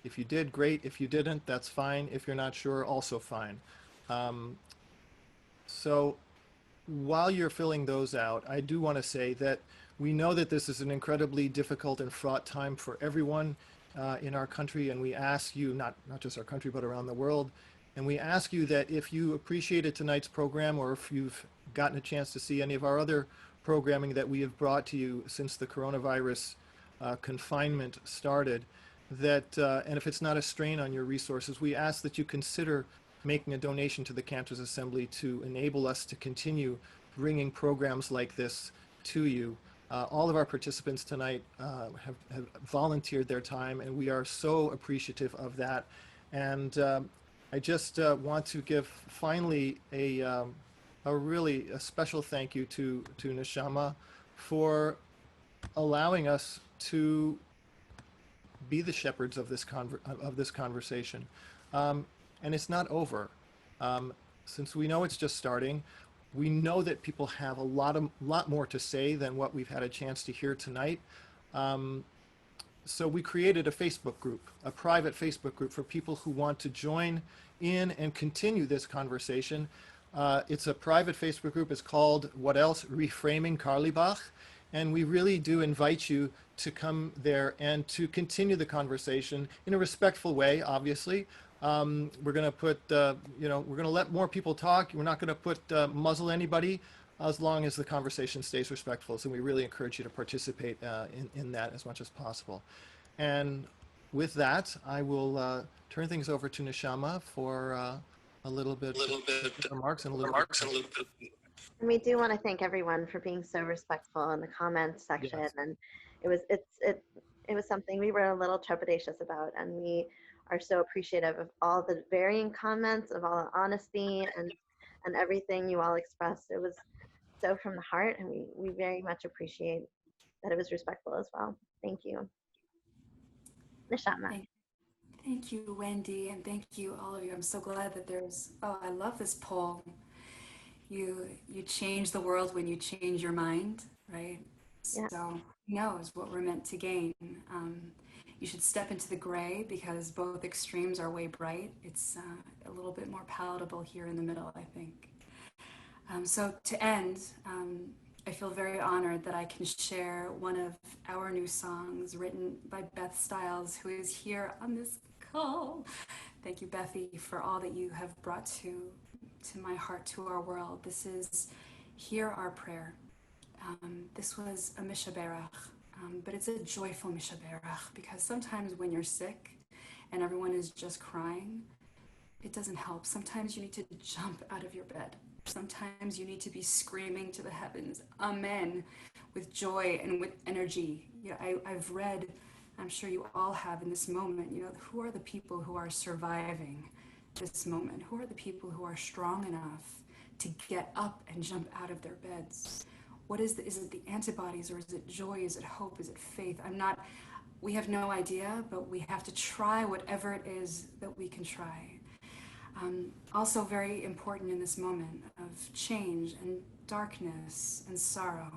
S1: If you did, great. If you didn't, that's fine. If you're not sure, also fine. So while you're filling those out, I do want to say that we know that this is an incredibly difficult and fraught time for everyone in our country, and we ask you, not just our country, but around the world, and we ask you that if you appreciated tonight's program, or if you've gotten a chance to see any of our other programming that we have brought to you since the coronavirus confinement started, that and if it's not a strain on your resources, we ask that you consider making a donation to the Cantors Assembly to enable us to continue bringing programs like this to you. All of our participants tonight have volunteered their time, and we are so appreciative of that. And I just want to give finally a really special thank you to Neshama for allowing us to be the shepherds of this conversation. And it's not over. Since we know it's just starting, we know that people have a lot more to say than what we've had a chance to hear tonight. So we created a Facebook group, a private Facebook group for people who want to join in and continue this conversation. It's a private Facebook group. It's called, what else? Reframing Carlebach. And we really do invite you to come there and to continue the conversation in a respectful way, obviously. We're going to put, we're going to let more people talk. We're not going to put muzzle anybody as long as the conversation stays respectful. So we really encourage you to participate in that as much as possible. And with that, I will turn things over to Neshama for a little bit remarks and a little bit.
S2: And we do want to thank everyone for being so respectful in the comments section.
S1: Yes.
S2: And it was something we were a little trepidatious about, and we are so appreciative of all the varying comments, of all the honesty and everything you all expressed. It was so from the heart, and we very much appreciate that it was respectful as well. Thank you. Neshama.
S5: Thank you, Wendy, and thank you, all of you. I'm so glad that I love this poll. You change the world when you change your mind, right?
S2: Yeah.
S5: So who knows what we're meant to gain. You should step into the gray because both extremes are way bright. It's a little bit more palatable here in the middle, I think. So to end, I feel very honored that I can share one of our new songs written by Beth Stiles, who is here on this call. Thank you, Bethy, for all that you have brought to my heart, to our world. This is Hear Our Prayer. This was a Mishaberach, but it's a joyful Mishaberach because sometimes when you're sick and everyone is just crying, it doesn't help. Sometimes you need to jump out of your bed. Sometimes you need to be screaming to the heavens, Amen, with joy and with energy. I've read, I'm sure you all have in this moment, who are the people who are surviving this moment? Who are the people who are strong enough to get up and jump out of their beds? What is it the antibodies, or is it joy? Is it hope? Is it faith? We have no idea, but we have to try whatever it is that we can try. Also very important in this moment of change and darkness and sorrow.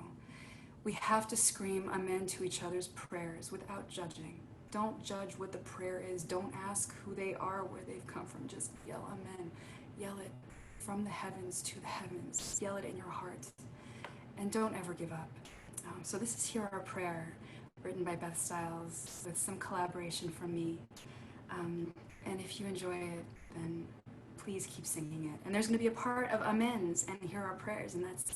S5: We have to scream amen to each other's prayers without judging. Don't judge what the prayer is. Don't ask who they are, where they've come from. Just yell amen. Yell it from the heavens to the heavens. Yell it in your heart. And don't ever give up. So this is Hear Our Prayer, written by Beth Stiles with some collaboration from me. And if you enjoy it, then please keep singing it. And there's going to be a part of amens and Hear Our Prayers, and that's,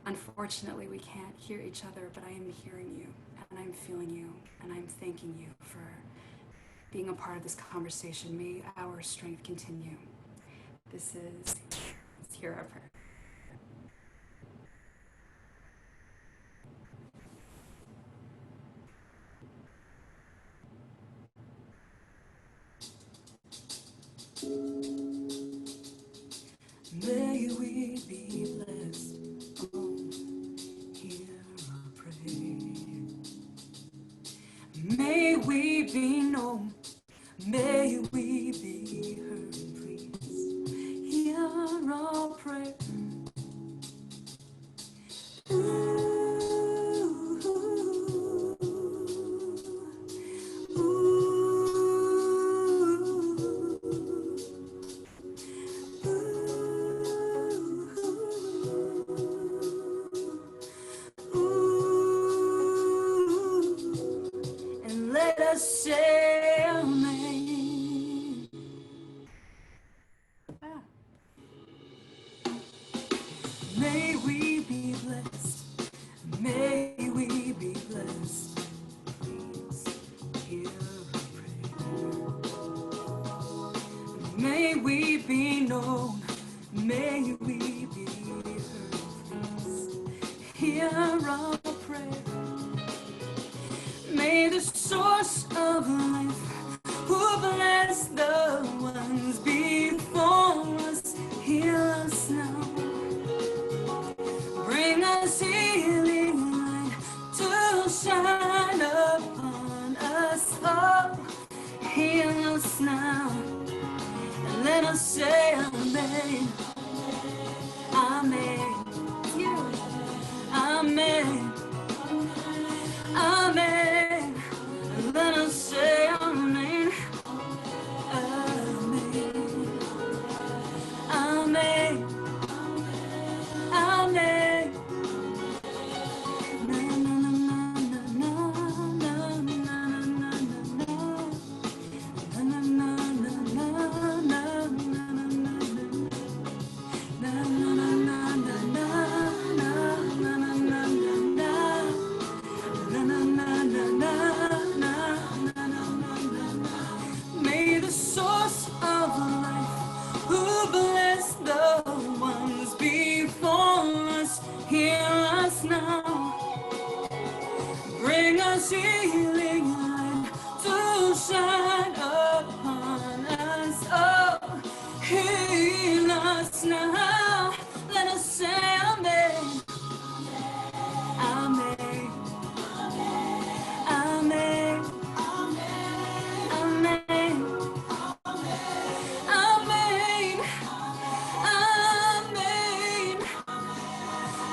S5: unfortunately, we can't hear each other, but I am hearing you, and I'm feeling you, and I'm thanking you for being a part of this conversation. May our strength continue. This is Hear Our Prayer. May we be blessed. Oh, hear our prayer. May we be known. May we be heard. Please hear our prayer. And let us say amen. May we be blessed. May we be blessed. Please hear our prayer. May we be known. May we be heard. Please hear our prayer. May the source of life, who bless the ones before us, heal us now. Bring us healing light to shine upon us all. Heal us now, and let us say amen. Amen. Amen. Amen. And let us say amen. Amen. Amen. Amen. unveiling light to shine upon us. Oh, heal us now. Let us say amen. Amen. Amen. Amen. Amen. Amen.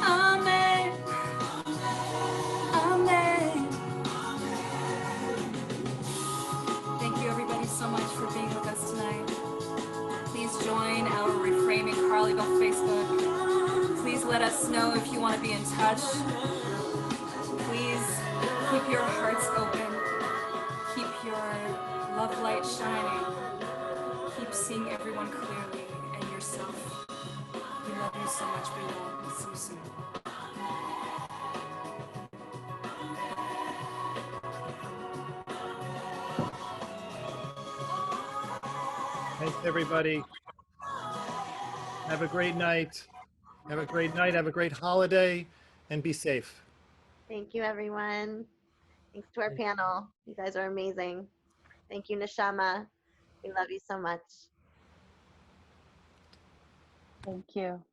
S5: Amen. Amen. Thank you everybody so much for being with us tonight. Please join our Reframing Carlebach Facebook. Please let us know if you want to be in touch. Please keep your hearts open. Keep your love light shining. Keep seeing everyone clearly and yourself. We love you so much. We will see you soon.
S1: Thanks, everybody. Have a great night. Have a great night. Have a great holiday, and be safe.
S2: Thank you, everyone. Thanks to our panel. You guys are amazing. Thank you, Neshama. We love you so much.
S9: Thank you.